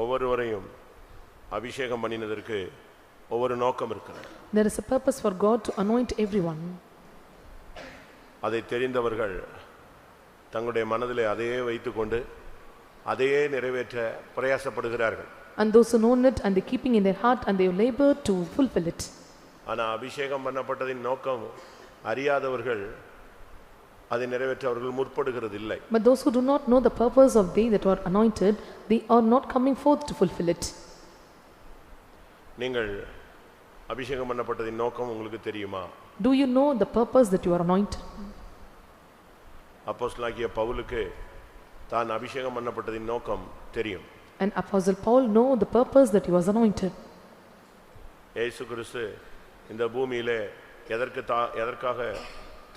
ஒவ்வொருவரையும் அபிஷேகம் பண்ணினதற்கு ஒவ்வொரு நோக்கம் இருக்கிறது. There is a purpose for God to anoint everyone. அதை தெரிந்தவர்கள் தங்களுடைய மனதிலே அதையே வைத்துக்கொண்டு அதையே நிறைவேற்ற பிரயாசப்படுகிறார்கள். And those who know it and they keeping in their heart and they labor to fulfill it. ஆனா அபிஷேகம் பண்ணப்பட்டதின் நோக்கம் அறியாதவர்கள் அதை நிறைவேற்ற அவர்கள் முற்படுகிறது இல்லை. But those who do not know the purpose of they that are anointed, they are not coming forth to fulfill it. நீங்கள் அபிஷேகம் பண்ணப்பட்டதின் நோக்கம் உங்களுக்கு தெரியுமா? Do you know the purpose that you are anointed? அப்போஸ்தலனாகிய பவுலுக்கு தான் அபிஷேகம் பண்ணப்பட்டதின் நோக்கம் தெரியும். And Apostle Paul know the purpose that he was anointed. இயேசு கிறிஸ்து இந்த பூமியிலே எதற்காக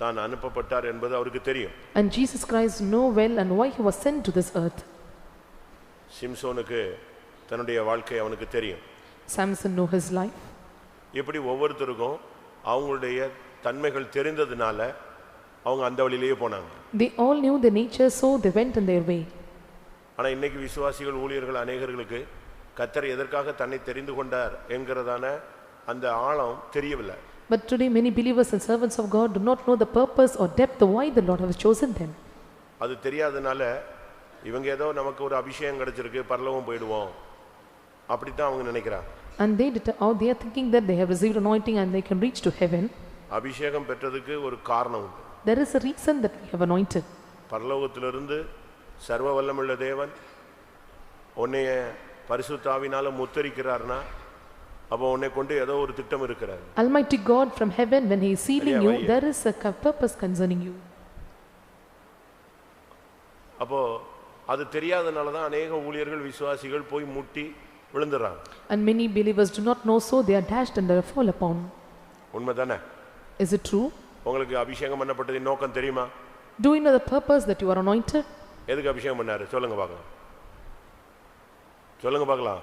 தான் அனுப்பப்பட்டார் என்பது அவருக்கு தெரியும். And Jesus Christ know well and why he was sent to this earth. சிம்சோனுக்கு தன்னுடைய வாழ்க்கை அவனுக்கு தெரியும். Samson know his life. இப்படி ஒவ்வொருத்தருக்கும் அவங்களுடைய தன்மைகள் தெரிந்ததனால அவங்க அந்த வழியிலேயே போனாங்க. They all knew the nature, so they went in their way. ஆனா இன்னைக்கு விசுவாசிகள் ஊழியர்கள் அநேகர்களுக்கு கர்த்தர் எதற்காக தன்னை தெரிந்து கொண்டார் என்கிறதான அந்த ஆழம் தெரியவில்லை. But today many believers and servants of God do not know the purpose or depth why the Lord has chosen them. அது தெரியாதனால இவங்க ஏதோ நமக்கு ஒரு அபிஷேகம் கிடைச்சிருக்கு பரலோகம் போய்டுவோம் அப்படி தான் அவங்க நினைக்கிறாங்க. And they are thinking that they have received anointing and they can reach to heaven. அபிஷேகம் பெற்றதுக்கு ஒரு காரணம் உண்டு. There is a reason that we have anointed. பரலோகத்திலிருந்து சர்வ வல்லமையுள்ள தேவன் உன்னை பரிசுத்த ஆவியால முத்திரிக்கிறார்னா அப்ப உன்னை கொண்டு ஏதோ ஒரு திட்டம் இருக்கிறது. Almighty God from heaven when he is sealing you, there is a purpose concerning you. அப்போ அது தெரியாதனால தான் अनेक ஊழியர்கள் விசுவாசிகள் போய் முட்டி விழுந்துறாங்க. And many believers do not know, so they are dashed and they fall upon. உண்மைதானே? Is it true? உங்களுக்கு அபிஷேகம் பண்ணப்பட்டதின் நோக்கம் தெரியுமா? Do you know the purpose that you are anointed? எதுக்கு அபிஷேகம் பண்ணாரு சொல்லுங்க பார்க்கலாம். சொல்லுங்க பார்க்கலாம்.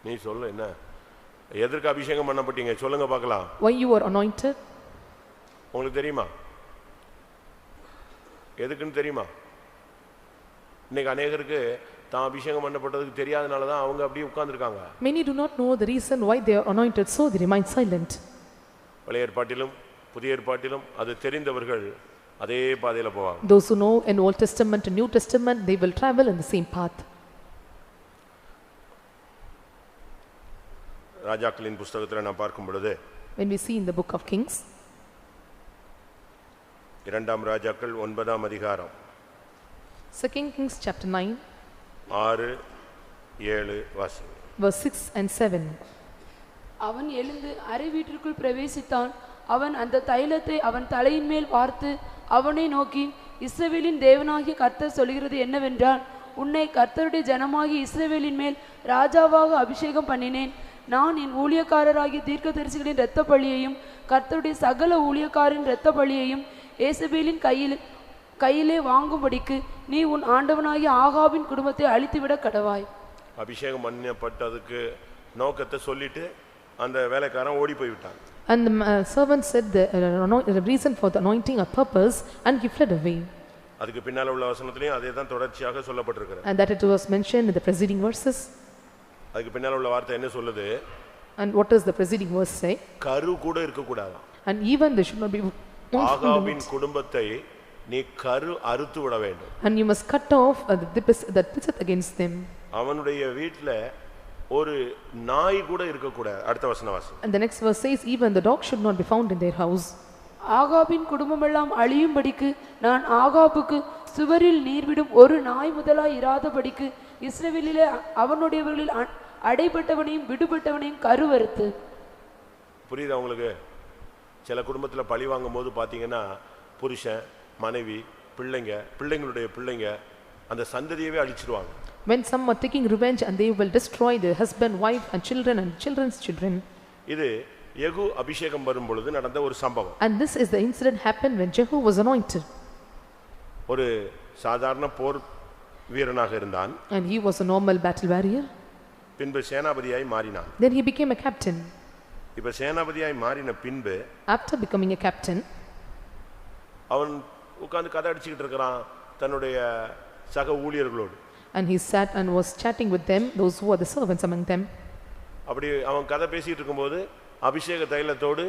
நீ சொல்லு என்ன? எதற்கு அபிஷேகம் பண்ணப்பட்டீங்க சொல்லுங்க பார்க்கலாம். Why you are anointed? உங்களுக்கு தெரியுமா? எதுக்குன்னு தெரியுமா? இன்னைக்கு अनेகருக்கு தான் அபிஷேகம் பண்ணப்பட்டதுக்கு தெரியாதனால தான் அவங்க அப்படியே உட்கார்ந்திருக்காங்க. Many do not know the reason why they are anointed, so they remain silent. பழைய ஏற்பாட்டிலும் புதிய ஏற்பாட்டிலும் அது தெரிந்தவர்கள் அதே பாதையில போவாங்க. Those who know in Old Testament and New Testament, they will travel in the same path. ராஜாக்களின் புத்தகத்தில் நாம் பார்க்கும் பொழுது when we see in the book of Kings, இரண்டாம் ராஜாக்கள் 9ஆம் அதிகாரம் 2 Kings chapter 9 6 7 வாசி verse 6 and 7. அவன் எழுந்து அறை வீட்டிற்குள் பிரவேசித்தான். அவன் அந்த தைலத்தை அவன் தலையின் மேல் வார்த்து அவனை நோக்கி, இஸ்ரவேலின் தேவனாகிய கர்த்தர் சொல்கிறது என்னவென்றால், உன்னை கர்த்தருடைய ஜனமாகிய இஸ்ரவேலின் மேல் ராஜாவாக அபிஷேகம் பண்ணினேன். நான் என் ஊழியக்காரராகிய தீர்க்கதரிசிகளின் இரத்த பலியையும் கர்த்தருடைய சகல ஊழியக்காரின் இரத்த பலியையும் ஏசபேலின் கையிலே வாங்கும்படிக்கு நீ உன் ஆண்டவனாகிய ஆகாபின் குடும்பத்தை அழித்துவிட கடவாய். அபிஷேகம் பண்ணப்பட்டதுக்கு நோக்கத்தை சொல்லிட்டு அந்த வேலைக்காரன் ஓடி போய் விட்டான். And the servant said the reason for the anointing or purpose, and he fled away. அதுக்கு பின்னால உள்ள வசனத்திலேயும் அதே தான் தொடர்ச்சியாக சொல்லப்பட்டிருக்கிறது. And that it was mentioned in the preceding verses. அதுக்கு பின்னால உள்ள வார்த்தை என்ன சொல்லுது? And what does the preceding verse say? கரு கூட இருக்க கூடாது. And even they should not be. ஆகாபின் குடும்பத்தை நீ கரு அறுத்து விட வேண்டும். And you must cut off that pisseth against them. அவனுடைய வீட்ல ஒரு நாய் கூட இருக்க கூடாது. அடுத்த வசனம் வாசி. And the next verse says, even the dog should not be found in their house. ஆகாபின் குடும்பமெல்லாம் அழியும்படிக்கு நான் ஆகாபுக்கு சுவரில் நீர்விடும் ஒரு நாய் முதலாய் இராதபடிக்கு இஸ்ரவேலிலே அவனுடையவர்களில் அடைபட்டவனையும் விடுபட்டவனையும் கருவறுத்து. புரியுதா உங்களுக்கு? சில குடும்பத்தில் பழி வாங்கும் போது பார்த்தீங்கன்னா புருஷன் மனைவி பிள்ளைங்களுடைய பிள்ளைங்க அந்த சந்ததியவே அழிச்சிடுவாங்க. When some are taking revenge and they will destroy their husband, wife and children and children's children. இது யெகூ அபிஷேகம் வரும் பொழுது நடந்த ஒரு சம்பவம். And this is the incident happened when Jehu was anointed. ஒரு சாதாரண போர் வீரனாக இருந்தான். And he was a normal battle warrior. பின்பு சேனாபதியாய் மாறினான். Then he became a captain. இப்ப சேனாபதியாய் மாறின பின்பு after becoming a captain, அவன் உட்கார்ந்து கதை அடிச்சிட்டு இருக்கான் தன்னுடைய சக ஊழியர்களோடு. And he sat and was chatting with them, those who are the servants among them. அப்படி அவன் கதை பேசிட்டு இருக்கும்போது அபிஷேக தைலத்தோடு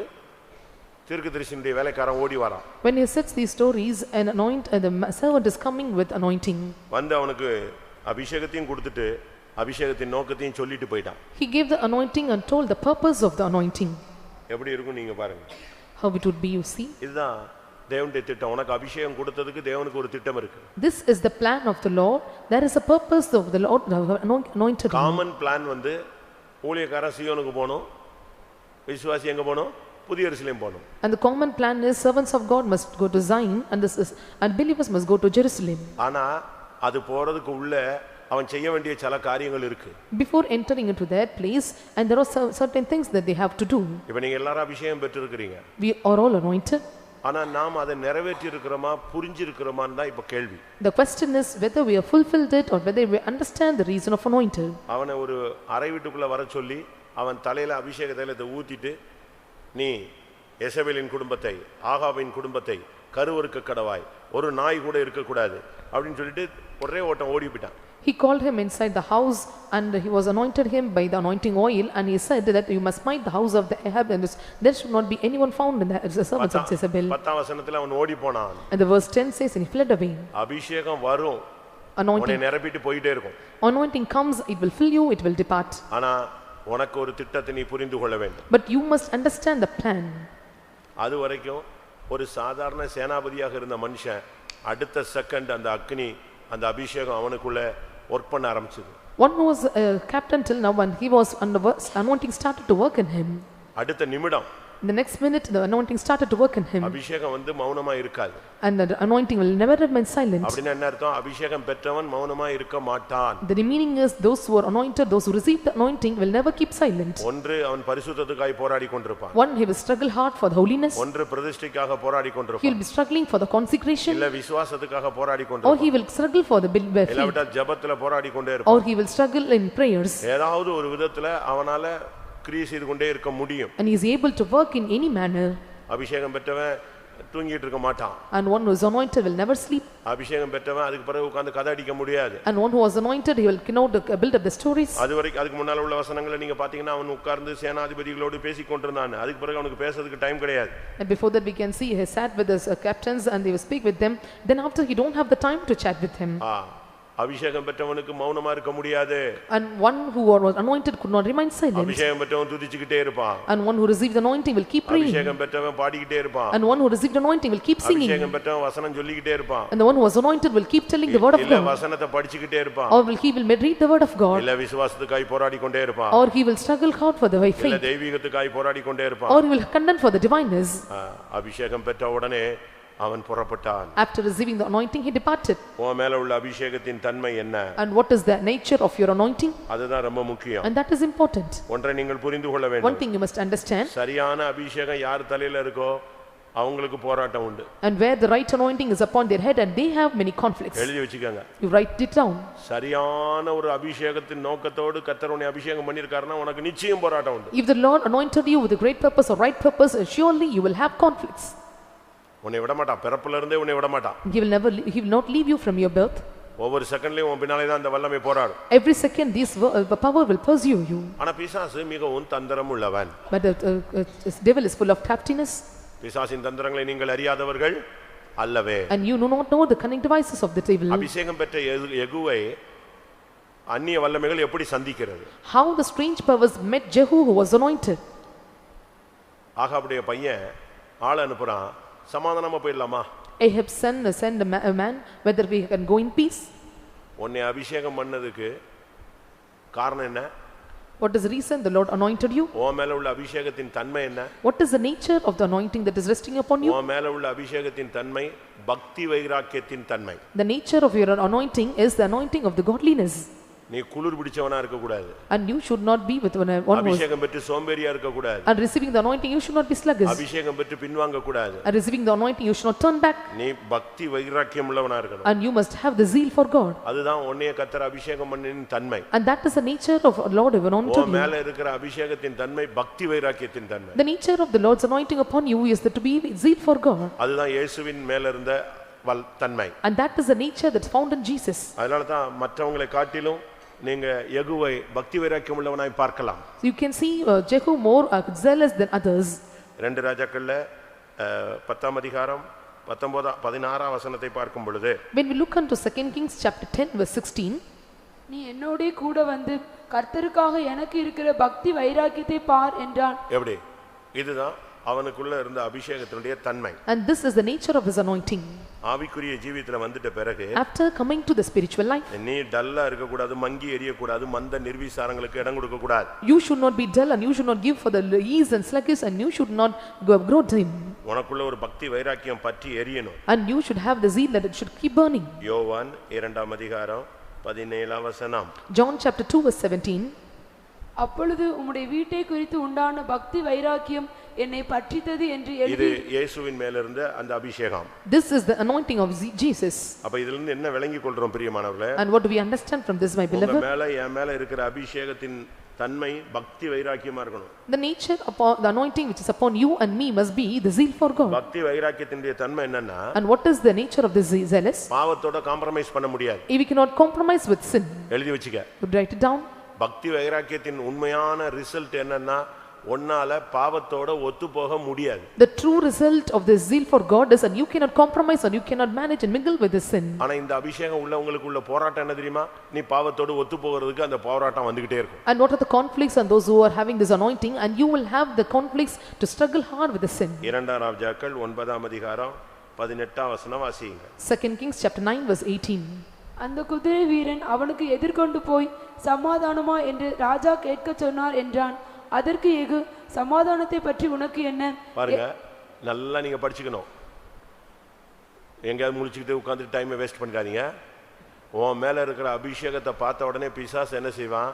தீர்க்கதரிசியினுடைய வேலைக்காரன் ஓடி வரான். When he sets these stories, the servant is coming with anointing. வந்து அவனுக்கு அபிஷேகத்தையும் கொடுத்துட்டு அபிஷேகத்தின் நோக்கத்தையும் சொல்லிட்டு போயிட்டான். He gave the anointing and told the purpose of the anointing. எப்படி இருக்கும் நீங்க பாருங்க. How it would be, you see. இதுதான் தேவனுடைய திட்டம். உனக்கு அபிஷேகம் கொடுத்ததுக்கு தேவனுக்கு ஒரு திட்டம் இருக்கு. This is the plan of the Lord. There is a purpose of the Lord anointed. Common plan வந்து ஊழியக்காரன் சீயோனுக்கு போணும், விசுவாசி எங்க போணும், புதிய எருசலேம் போணும். And the common plan is servants of God must go to Zion and believers must go to Jerusalem. ஆனா அது போறதுக்கு உள்ள அவன் செய்ய வேண்டிய சில காரியங்கள் இருக்கு. Before entering into that place, and there are certain things that they have to do. இப்போ நீங்க எல்லாரும் அபிஷேகம் பெற்றிருக்கீங்க. We are all anointed. ஆனா நாம் அதை நிறைவேற்றி இருக்கிறோமா, புரிஞ்சு இருக்கிறோமான்னு தான் இப்ப கேள்வி. The question is whether we have fulfilled it or whether we understand the reason of anointed. அவனை ஒரு அறை வீட்டுக்குள்ள வர சொல்லி அவன் தலையில அபிஷேக தைலத்தை ஊத்திட்டு நீ எசபேலின் குடும்பத்தை, ஆகாபின் குடும்பத்தை கருவறுக்க கடவாய், ஒரு நாய் கூட இருக்க கூடாது அப்படினு சொல்லிட்டு ஒரே ஓட்டம் ஓடி போய்ட்டான். He called him inside the house and he was anointed him by the anointing oil, and he said that you must smite the house of the Ahab, and there should not be anyone found in the servants of Jezebel. 10th வசனத்துல அவன் ஓடி போனான். And the verse 10 says, and he fled away. அபிஷேகம் வரும், Anointing உன்னை நிரப்பிட்டு போயிட்டே இருக்கும். Anointing comes, it will fill you, it will depart. ஆனா உனக்கு ஒரு திட்டத்தை நீ புரிந்து கொள்ள வேண்டும். But you must understand the plan. அது வரைக்கும் ஒரு சாதாரண சேனாபதியாக இருந்த மனுஷன் அடுத்த செகண்ட் அந்த அக்னி அந்த அபிஷேகம் அவனுக்குள்ள வர்க் பண்ண ஆரம்பிச்சது. One was a captain till now, and he was under anointing started to work in him. அடுத்த நிமிடம் In the next minute the anointing started to work in him. அபிஷேகம் வந்து மௌனமா இருக்காது. And the anointing will never remain silent. அப்படினா என்ன அர்த்தம்? அபிஷேகம் பெற்றவன் மௌனமா இருக்க மாட்டான். The meaning is those who are anointed, those who receive the anointing will never keep silent. ஒன்று அவன் பரிசுத்தத்துக்காய் போராடி கொண்டிருப்பான். One, he will struggle hard for the holiness. ஒன்று பிரதிஷ்டைக்காக போராடி He கொண்டிருப்பான். will be struggling for the consecration. இல்ல விசுவாசத்துக்காக போராடி Or கொண்டிருப்பான். he will struggle for the faith. இல்லாவிட்டா ஜெபத்துல போராடி கொண்டே இருப்பான். Or he will struggle in prayers. ஏதாவது ஒரு விதத்துல அவனால கிரியை செய்து கொண்டே இருக்க முடியும். And he is able to work in any manner. அபிஷேகம் பெற்றவன் தூங்கிட்டு இருக்க மாட்டான். And one who is anointed will never sleep. அபிஷேகம் பெற்றவன் அதுக்கு பிறகு உட்கார்ந்து கதை அடிக்க முடியாது. And one who was anointed, he will build up the stories. அதுக்கு முன்னால உள்ள வசனங்களை நீங்க பாத்தீங்கன்னா அவன் உட்கார்ந்து சேனாதிபதிகளோடு பேசிக் கொண்டிருந்தான். அதுக்கு பிறகு அவனுக்கு பேசுறதுக்கு டைம் கிடையாது. And before that we can see he sat with his captains and they will speak with them. Then after he don't have the time to chat with him. அபிஷேகம் பெற்றவனுக்கு மௌனமா இருக்க முடியாது. And one who was anointed could not remain silent. அபிஷேகம் பெற்றவன் துதிச்சிட்டே இருப்பான். And one who received the anointing will keep praying. அபிஷேகம் பெற்றவன் பாடிக்கிட்டே இருப்பான். And one who received anointing will keep singing. அபிஷேகம் பெற்றவன் வசனம் சொல்லிக்கிட்டே இருப்பான். And the one who was anointed will keep telling the word of இல்ல God. வசனத்தை படிச்சிக்கிட்டே இருப்பான். Or he will read the word of God. இல்ல விசுவாசத்துக்காய் போராடி கொண்டே இருப்பான். Or he will struggle hard for the faith. இல்ல தெய்வீகத்துக்காய் போராடி கொண்டே இருப்பான். Or he will contend for the divineness. அபிஷேகம் பெற்ற உடனே அவன் புறப்பட்டான். After receiving the anointing he departed. உன் மேல உள்ள அபிஷேகத்தின் தன்மை என்ன? And what is the nature of your anointing? அதுதான் ரொம்ப முக்கியம். And that is important. ஒன்றை நீங்கள் புரிந்து கொள்ள வேண்டும். One thing you must understand. சரியான அபிஷேகம் யார் தலையில இருக்கோ அவங்களுக்கு போராட்டம் உண்டு. And where the right anointing is upon their head, and they have many conflicts. எழுதி வச்சுக்கங்க. You write it down. சரியான ஒரு அபிஷேகத்தின் நோக்கத்தோடு கர்த்தர் உன்னை அபிஷேகம் பண்ணிருக்காருன்னா உனக்கு நிச்சயம் போராட்டம் உண்டு. If the Lord anointed you with a great purpose or right purpose, surely you will have conflicts. உன்னை விட மாட்டான், பிறப்புல இருந்தே உன்னை விட மாட்டான். He will not leave you from your birth. ஒவ்வொரு செகண்ட்லயும் உன் பின்னாலே தான் அந்த வல்லமை போராடும். Every second this power will pursue you. ஆனா பிசாசு மிகவும் தந்திரம் உள்ளவன். But the devil is full of craftiness. பிசாசின் தந்திரங்களை நீங்கள் அறியாதவர்கள் அல்லவே. And you do not know the cunning devices of the devil. அபிஷேகம் பெற்ற யெகூவை அந்நிய வல்லமைகள் எப்படி சந்திக்கிறது? How the strange powers met Jehu who was anointed. ஆகாபுடைய பையன் ஆள அனுப்புறான், சமாதானமா போயிடலாமா? Ahab's son sent a man whether we can go in peace. உன்னை அபிஷேகம் பண்ணதுக்கு காரணம் என்ன? What is the reason the Lord anointed you? உன் மேல உள்ள அபிஷேகத்தின் தன்மை என்ன? What is the nature of the anointing that is resting upon you? உன் மேல உள்ள அபிஷேகத்தின் தன்மை பக்தி வைராக்கியத்தின் தன்மை. The nature of your anointing is the anointing of the godliness. நீ குளிர் பிடிச்சவனா இருக்க கூடாது. And you should not be with one who அபிஷேகம் பெற்று சோம்பேறியா இருக்க கூடாது. And receiving the anointing you should not be sluggish. அபிஷேகம் பெற்று பின்வாங்க கூடாது. And receiving the anointing you should not turn back. நீ பக்தி வைராக்கியம் உள்ளவனா இருக்கணும். And you must have the zeal for God. அதுதான் உன்னைய கர்த்தர் அபிஷேகம் பண்ணின தன்மை. And that is the nature of Lord who anointed you. உன் மேல இருக்கிற அபிஷேகத்தின் தன்மை பக்தி வைராக்கியத்தின் தன்மை. The nature of the Lord's anointing upon you is that to be zeal for God. அதுதான் இயேசுவின் மேல இருந்த தன்மை. And that is the nature that's found in Jesus. அதனால தான் மற்றவங்களை காட்டிலும் நீங்க யெகூவை பக்தி வைராக்கியம் உள்ளவனாய் பார்க்கலாம். You can see Jehu more zealous than others. 2 ராஜாக்கள்ல 10ஆம் அதிகாரம் 16ஆம் வசனத்தை பார்க்கும் பொழுது, When we look into 2 Kings chapter 10 verse 16, நீ என்னோடே கூட வந்து கர்த்தருக்காக எனக்கு இருக்கிற பக்தி வைராக்கியத்தை பார் என்றான். எப்படி? இதுதான் அவனுக்குள்ள இருந்த அபிஷேகத்தினுடைய தன்மை. and this is the nature of his anointing. ஆவிக்குரிய ஜீவியத்துல வந்துட்ட பிறகு After coming to the spiritual life, நீ டல்லா இருக்க கூடாது, மங்கி எரிய கூடாது, மந்த நிர்விசாரங்களுக்கு இடம் கொடுக்க கூடாது. you should not be dull and you should not give for the ease and sluggish, and you should not grow dim, உனக்குள்ள ஒரு பக்தி வைராக்கியம் பற்றி எரியணும். and you should have the zeal that it should keep burning. யோவான் 2ஆம் அதிகாரம் 17ஆம் வசனம். John chapter 2 verse 17, அப்பொழுது உம்முடைய வீட்டை குறித்து உண்டான பக்தி வைராக்கியம் என்னை பற்றித்தது என்று இது எழுதி. இயேசுவின் மேல இருந்த அந்த அபிஷேகம். this is the anointing of Jesus. அப்ப இதுல இருந்து என்ன விளங்கிக் கொள்றோம் பிரியமானவர்களே? And what do we understand from this, my உங்க beloved? மேல என் மேல இருக்கிற அபிஷேகத்தின் தன்மை பக்தி வைராக்கியமா இருக்கணும். The nature upon the anointing which is upon you and me must be the zeal for God. பக்தி வைராக்கியத்தினுடைய தன்மை என்னன்னா, And what is the nature of the zealous? பாவத்தோட காம்ப்ரமைஸ் பண்ண முடியாது. We cannot compromise with sin. எழுதி வச்சுக்க. You write it down. பக்தி வைராக்கியத்தின் உண்மையான ரிசல்ட் என்னன்னா, ஒன்னால பாவத்தோட ஒத்து போக முடியாது. The true result of the zeal for God is and you cannot compromise and you cannot manage and mingle with the sin. ஆனா இந்த அபிஷேகம் உள்ளவங்களுக்கு உள்ள போராட்டம் என்ன தெரியுமா? நீ பாவத்தோட ஒத்து போகிறதுக்கு அந்த போராட்டம் வந்துகிட்டே இருக்கும். And what are the conflicts and those who are having this anointing, and you will have the conflicts to struggle hard with the sin. 2 ராஜாக்கள் 9ஆம் அதிகாரம் 18ஆம் வசனம் வாசிங்க. 2 Kings chapter 9 verse 18. அந்த குதிரை வீரன் அவனுக்கு எதிர்கொண்டு போய் சமாதானமா என்று ராஜா கேட்க சொன்னார் என்றான். அதற்கு யெகூ, சமாதானத்தை பற்றி உனக்கு என்ன? பாருங்க, நல்லா நீங்க படிச்சுக்கணும். எங்கயாவது முழிச்சுக்கிட்டு உட்கார்ந்து டைமை வேஸ்ட் பண்ணிடாதீங்க. உன் மேல இருக்கிற அபிஷேகத்தை பார்த்த உடனே பிசாசு என்ன செய்வான்?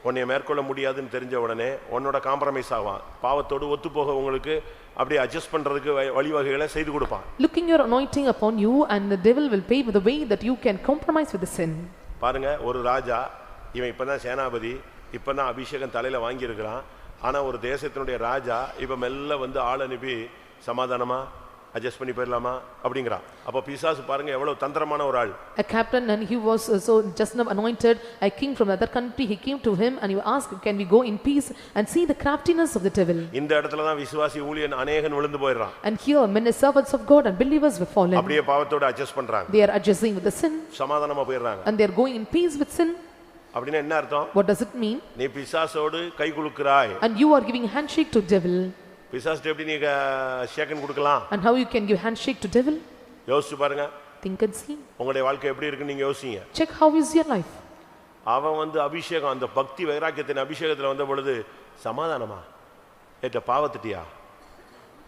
உன்னை மேற்கொள்ள முடியாதுன்னு தெரிஞ்ச உடனே உன்னோட காம்ப்ரமைஸ் ஆவான். பாவத்தோடு ஒத்து போக உங்களுக்கு அப்படியே அட்ஜஸ்ட் பண்றதுக்கு வழிவகைகளை செய்து கொடுப்பான். Looking your anointing upon you, and the devil will pave the way that you can compromise with the sin. பாருங்க, ஒரு ராஜா, இவன் இப்பதான் சேனாபதி, இப்பதான் அபிஷேகம் தலையில வாங்கி இருக்கிறான். ஆனா ஒரு தேசத்தினுடைய ராஜா இப்ப மெல்ல வந்து ஆள் அனுப்பி சமாதானமா அட்ஜஸ்ட் பண்ணி போயிடலாமா அப்படிங்கிறான். அப்ப பிசாசு பாருங்க எவ்வளவு தந்திரமான ஒரு ஆள். A captain, and he was so just now anointed, a king from another country. He came to him and he asked, can we go in peace, and see the craftiness of the devil. இந்த இடத்துல தான் விசுவாசி ஊழியன் அநேகன் விழுந்து போயிடுறான். And here many servants of God and believers were fallen. அப்படியே பாவத்தோட adjust பண்றாங்க. They are adjusting with the sin, சமாதானமா போயிடுறாங்க. and they are going in peace with sin. அப்படின்னா என்ன அர்த்தம்? What does it mean? நீ பிசாசோடு கை குலுக்குறாய். And you are giving handshake to devil. பிசாசுக்கு எப்படி நீ ஷேக்கன் கொடுக்கலாம்? And how you can give handshake to devil? யோசிச்சு பாருங்க. Think and see. உங்களுடைய வாழ்க்கை எப்படி இருக்குன்னு நீங்க யோசிங்க. Check how is your life. அவன் வந்து அபிஷேகம், அந்த பக்தி வைராக்கியத்தின் அபிஷேகத்துல வந்த பொழுது சமாதானமா ஏட்ட பாவத்திட்டியா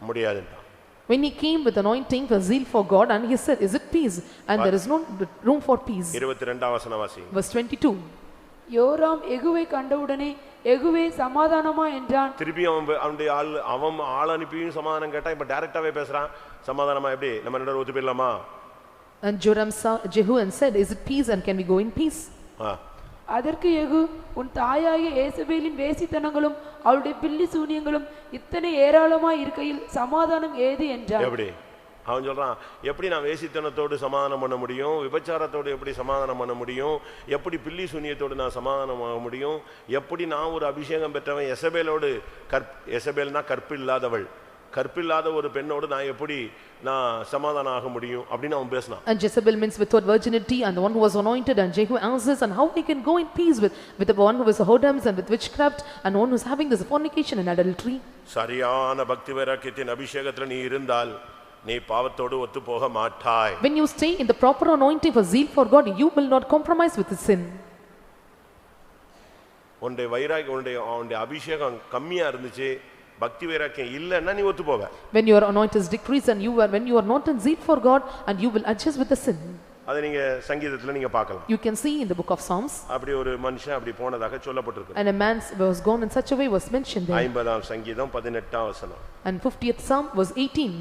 முடியாதுன்றான். When he came with anointing for zeal for God, and he said, is it peace? And there is no room for peace. 22ஆம் வசனம் வாசி. Verse 22. யோராம் யெகூவை கண்டவுடனே, யெகூவே சமாதானமா என்றான். திருப்பி அவன் ஆள் அனுப்பியும் சமாதானம் கேட்டா, இப்ப டைரக்டாவே பேசுறான். சமாதானமா எப்படி நம்ம ரெண்டு ஒத்து போயிடலாமா? And Joram saw Jehu and said, is it peace, and can we go in peace? அதற்கு யெகூ, உன் தாயாகிய ஏசபேலின் வேசித்தனங்களும் அவளுடைய பில்லி சூனியங்களும் இத்தனை ஏராளமாய் இருக்கையில் சமாதானம் ஏது என்றான். எப்படி? அவன் சொல்றான், எப்படி நான் வேசித்தனத்தோடு சமாதானம் பண்ண முடியும்? விபச்சாரத்தோடு எப்படி சமாதானம் பண்ண முடியும்? எப்படி பில்லி சூனியத்தோடு நான் சமாதானம் ஆக முடியும்? எப்படி நான் ஒரு அபிஷேகம் பெற்றவன் எசபேலோடு எசபேல்னா கற்பில்லாதவள், கற்பில்லாத ஒரு பெண்ணோடு நான் எப்படி நான் சமாதானம் ஆக முடியும் அப்படின்னு அவன் பேசினான். And Jezebel means without virginity, and the one who was anointed, and Jehu answers, and how he can go in peace with the one who is a whoredoms and with witchcraft, and one who is having this fornication and adultery. சரியான பக்தி வைராக்கியத்தின் அபிஷேகத்துல நீ இருந்தால் நீ பாவத்தோடு ஒத்து போக மாட்டாய். When you stay in the proper anointing for zeal for God, you will not compromise with the sin. உன்னுடைய வைராக்கியம், உன்னுடைய அபிஷேகம் கம்மியா இருந்துச்சு, பக்தி வைராக்கியம் இல்லன்னா நீ ஒத்து போவ. When your anointing is decreased, and when you are not in zeal for God, and you will adjust with the sin. அதை நீங்க சங்கீதத்துல நீங்க பார்க்கலாம். You can see in the book of Psalms. அப்படி ஒரு மனுஷன் அப்படி போனதாக சொல்லப்பட்டிருக்கு. And a man was gone in such a way was mentioned there. 50ஆம் சங்கீதம் 18ஆம் வசனம். And 50th Psalm was 18.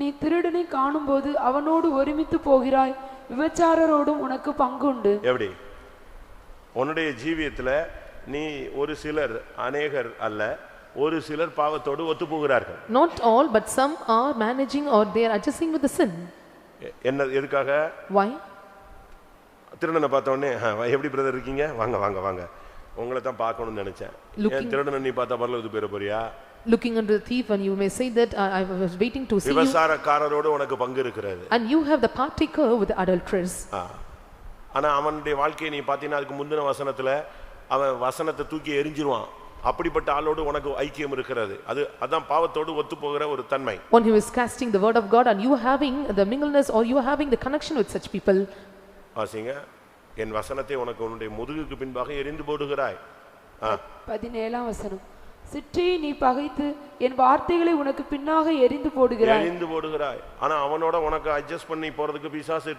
நீ திருடனை காணும்போது அவனோடு ஒருமித்து போகிறாய், விபச்சாரரோடும் உனக்கு பங்குண்டு. எப்படி? உன்னுடைய ஜீவியத்துல நீ ஒரு சிலர், அநேகர் அல்ல, ஒரு சிலர் பாவத்தோடு ஒத்து போகிறார்கள். Not all, but some are managing or they are adjusting with the sin. என்ன எதுக்காக? Why? திருடனை பார்த்த உடனே எப்படி பிரதர் இருக்கீங்க, வாங்க வாங்க வாங்க, உங்களை தான் பார்க்கணும்னு நினைச்சேன். ஏன் திருடனை நீ பார்த்தா பரலோகத்துக்கு போயிட போறியா? Looking into the thief, and you may say that I was waiting to see you. விபசாரக்காரரோடு உனக்கு பங்கு இருக்கிறது. And you have the partaker with the adulterers. ஆனா அவனுடைய வாழ்க்கையை நீ பார்த்தீங்கன்னா அதுக்கு முந்தின வசனத்துல அவன் வசனத்தை தூக்கி எரிஞ்சிருவான். அப்படிப்பட்ட ஆளோடு உனக்கு ஐக்கியம் இருக்கிறது. அதான் பாவத்தோடு ஒத்து போகிற ஒரு தன்மை. One who is casting the word of God and you are having the mingleness or you are having the connection with such people. வாசிங்க, என் வசனத்தை உனக்கு உன்னுடைய முதுகுக்கு பின்பாக எரிந்து போடுகிறாய். 17ஆம் வசனம். சிற்றியை நீ பகைத்து என் வார்த்தைகளை உனக்கு பின்னாக எரிந்து போடுகிறாய். ஆனா அவனோட உனக்கு அட்ஜஸ்ட் பண்ணி போறதுக்கு பிசாசு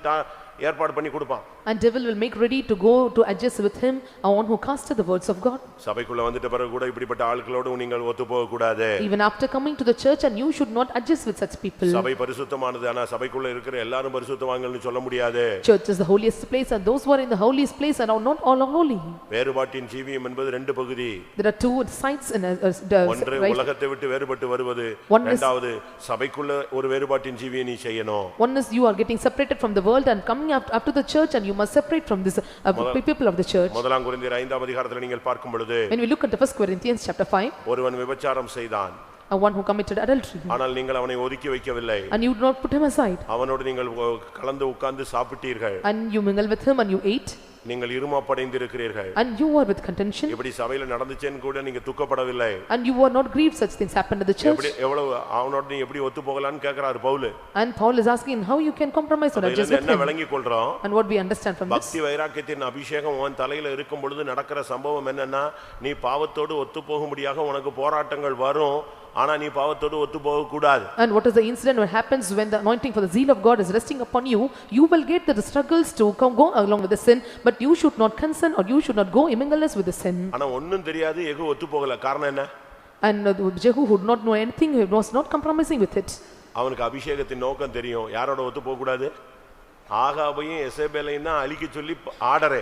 ஏற்பாடு பண்ணி கொடுப்பான். And devil will make ready to go to adjust with him, one who casted the words of God. சபைக்குள்ள வந்துட்ட பிறகு கூட இப்படிப்பட்ட ஆட்களோடு நீங்கள் ஒத்து போக கூடாது. Even after coming to the church, and you should not adjust with such people. சபை பரிசுத்தமானது, ஆனா சபைக்குள்ள இருக்கிற எல்லாரும் பரிசுத்தவான்கள்னு சொல்ல முடியாது. Church is the holiest place, and those who are in the holiest place are not all holy. வேறுபாட்டின் ஜீவியம் என்பது ரெண்டு பகுதி. There are two sides in ஒன்று உலகத்தை விட்டு வேறுபட்டு வருவது, இரண்டாவது சபைக்குள்ள ஒரு வேறுபாட்டின் ஜீவியை நீ செய்யணும். One is you are getting separated from the world and coming up to the church, and you must separate from this people of the church. முதலாம் கொரிந்தியர் 5ஆம் அதிகாரத்தில் நீங்கள் பார்க்கும் பொழுது, when we look at the 1 Corinthians chapter 5, ஒருவன் விபச்சாரம் செய்தான், one who committed adultery, ஆனால் நீங்கள் அவனை ஒதுக்கி வைக்கவில்லை, and you did not put him aside, அவனோடு நீங்கள் கலந்து உட்கார்ந்து சாப்பிட்டீர்கள், and you mingled with him and you ate, நீங்கள் இருமாப்படைந்திருக்கிறீர்கள், and you were with contention, இப்படி சபையில நடந்துச்சேன்னு கூட நீங்க துக்கப்படவில்லை, and you were not grieved such things happened in the church. எப்படி எவ்வளவு அவனோடு நீ எப்படி ஒத்து போகலாம்னு கேக்குறாரு Pavul. And Paul is asking how you can compromise or adjust with என்ன him. விளங்கிக் கொள்றோம்? And what we understand from this, பக்தி வைராக்கியத்தின் அபிஷேகம் உன் தலையில இருக்கும் பொழுது நடக்கிற சம்பவம் என்னன்னா, நீ பாவத்தோடு ஒத்து போகும்படியாக உனக்கு போராட்டங்கள் வரும், ஆனா நீ பாவத்தோடு ஒத்து போக கூடாது. And what is the incident what happens when the anointing for the zeal of God is resting upon you? You will get the struggles to go along with the sin, but you should not consent or you should not go immingless with the sin. ஆனா ஒண்ணும் தெரியாது, எகு ஒத்து போகல. காரணம் என்ன? And Jehu who did not know anything, he was not compromising with it. அவனுக்கு அபிஷேகத்தின் நோக்கம் தெரியும். யாரோட ஒத்து போக கூடாது? ஆகாபையும் எசேபேலையும் தான் அழிக்க சொல்லி ஆர்டரே.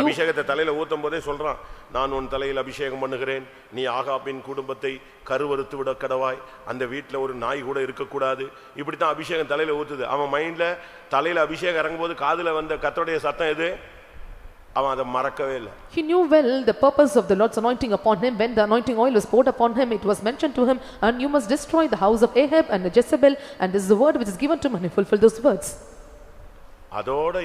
அபிஷேகத்தை தலையில ஊத்தும் போதே சொல்றான், நான் உன் தலையில் அபிஷேகம் பண்ணுகிறேன், நீ ஆகாபின் குடும்பத்தை கருவறுத்து விட கடவாய், அந்த வீட்டில் ஒரு நாய் கூட இருக்கக்கூடாது. இப்படித்தான் அபிஷேகம் தலையில ஊத்துது. அவன் மைண்ட்ல தலையில அபிஷேகம் இறங்கும் போது காதுல வந்த கர்த்தருடைய சத்தம் எது? அவன் அதை மறக்கவே இல்லை. He knew well the purpose of the Lord's anointing upon him. When the anointing oil was poured upon him, it was mentioned to him, and you must destroy the house of Ahab and Jezebel, and this is the word which is given to him, and he fulfilled those words. அதோட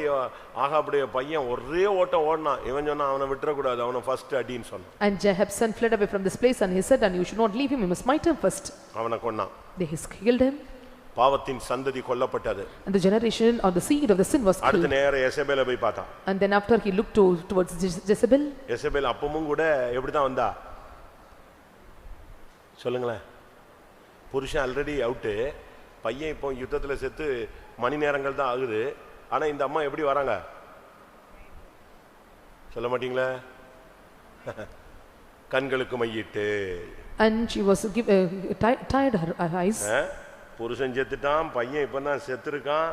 ஆகாபுடைய பையன் ஒரே ஓட்டம் ஓடினான். இவன் சொன்னா அவனை விட்டுறக்கூடாது, அவனை ஃபர்ஸ்ட் அடின்னு சொன்னான். And Jehab's son fled away from this place, and he said, and you should not leave him, you must smite him first. அவனை கொன்னான். They killed him. பாவத்தின் சந்ததி கொல்லப்பட்டது. And the generation or the seed of the sin was killed. அடுத்த நேரா எசேபேலை போய் பார்த்தான். And then after he looked towards Jezebel. எசேபேல் அப்பமும் கூட எப்படி தான் வந்தா? சொல்லுங்களேன். புருஷன் ஆல்ரெடி அவுட், பையன் இப்போ யுத்தத்துல செத்து மணி நேரங்கள் தான் ஆகுது. ஆனா இந்த அம்மா எப்படி வராங்க? சொல்ல மாட்டீங்களா? கண்களுக்கு மையிட்டு. And she was tied her eyes. புருஷன் செத்துட்டான், பையன் இப்பதான் செத்துருக்கான்,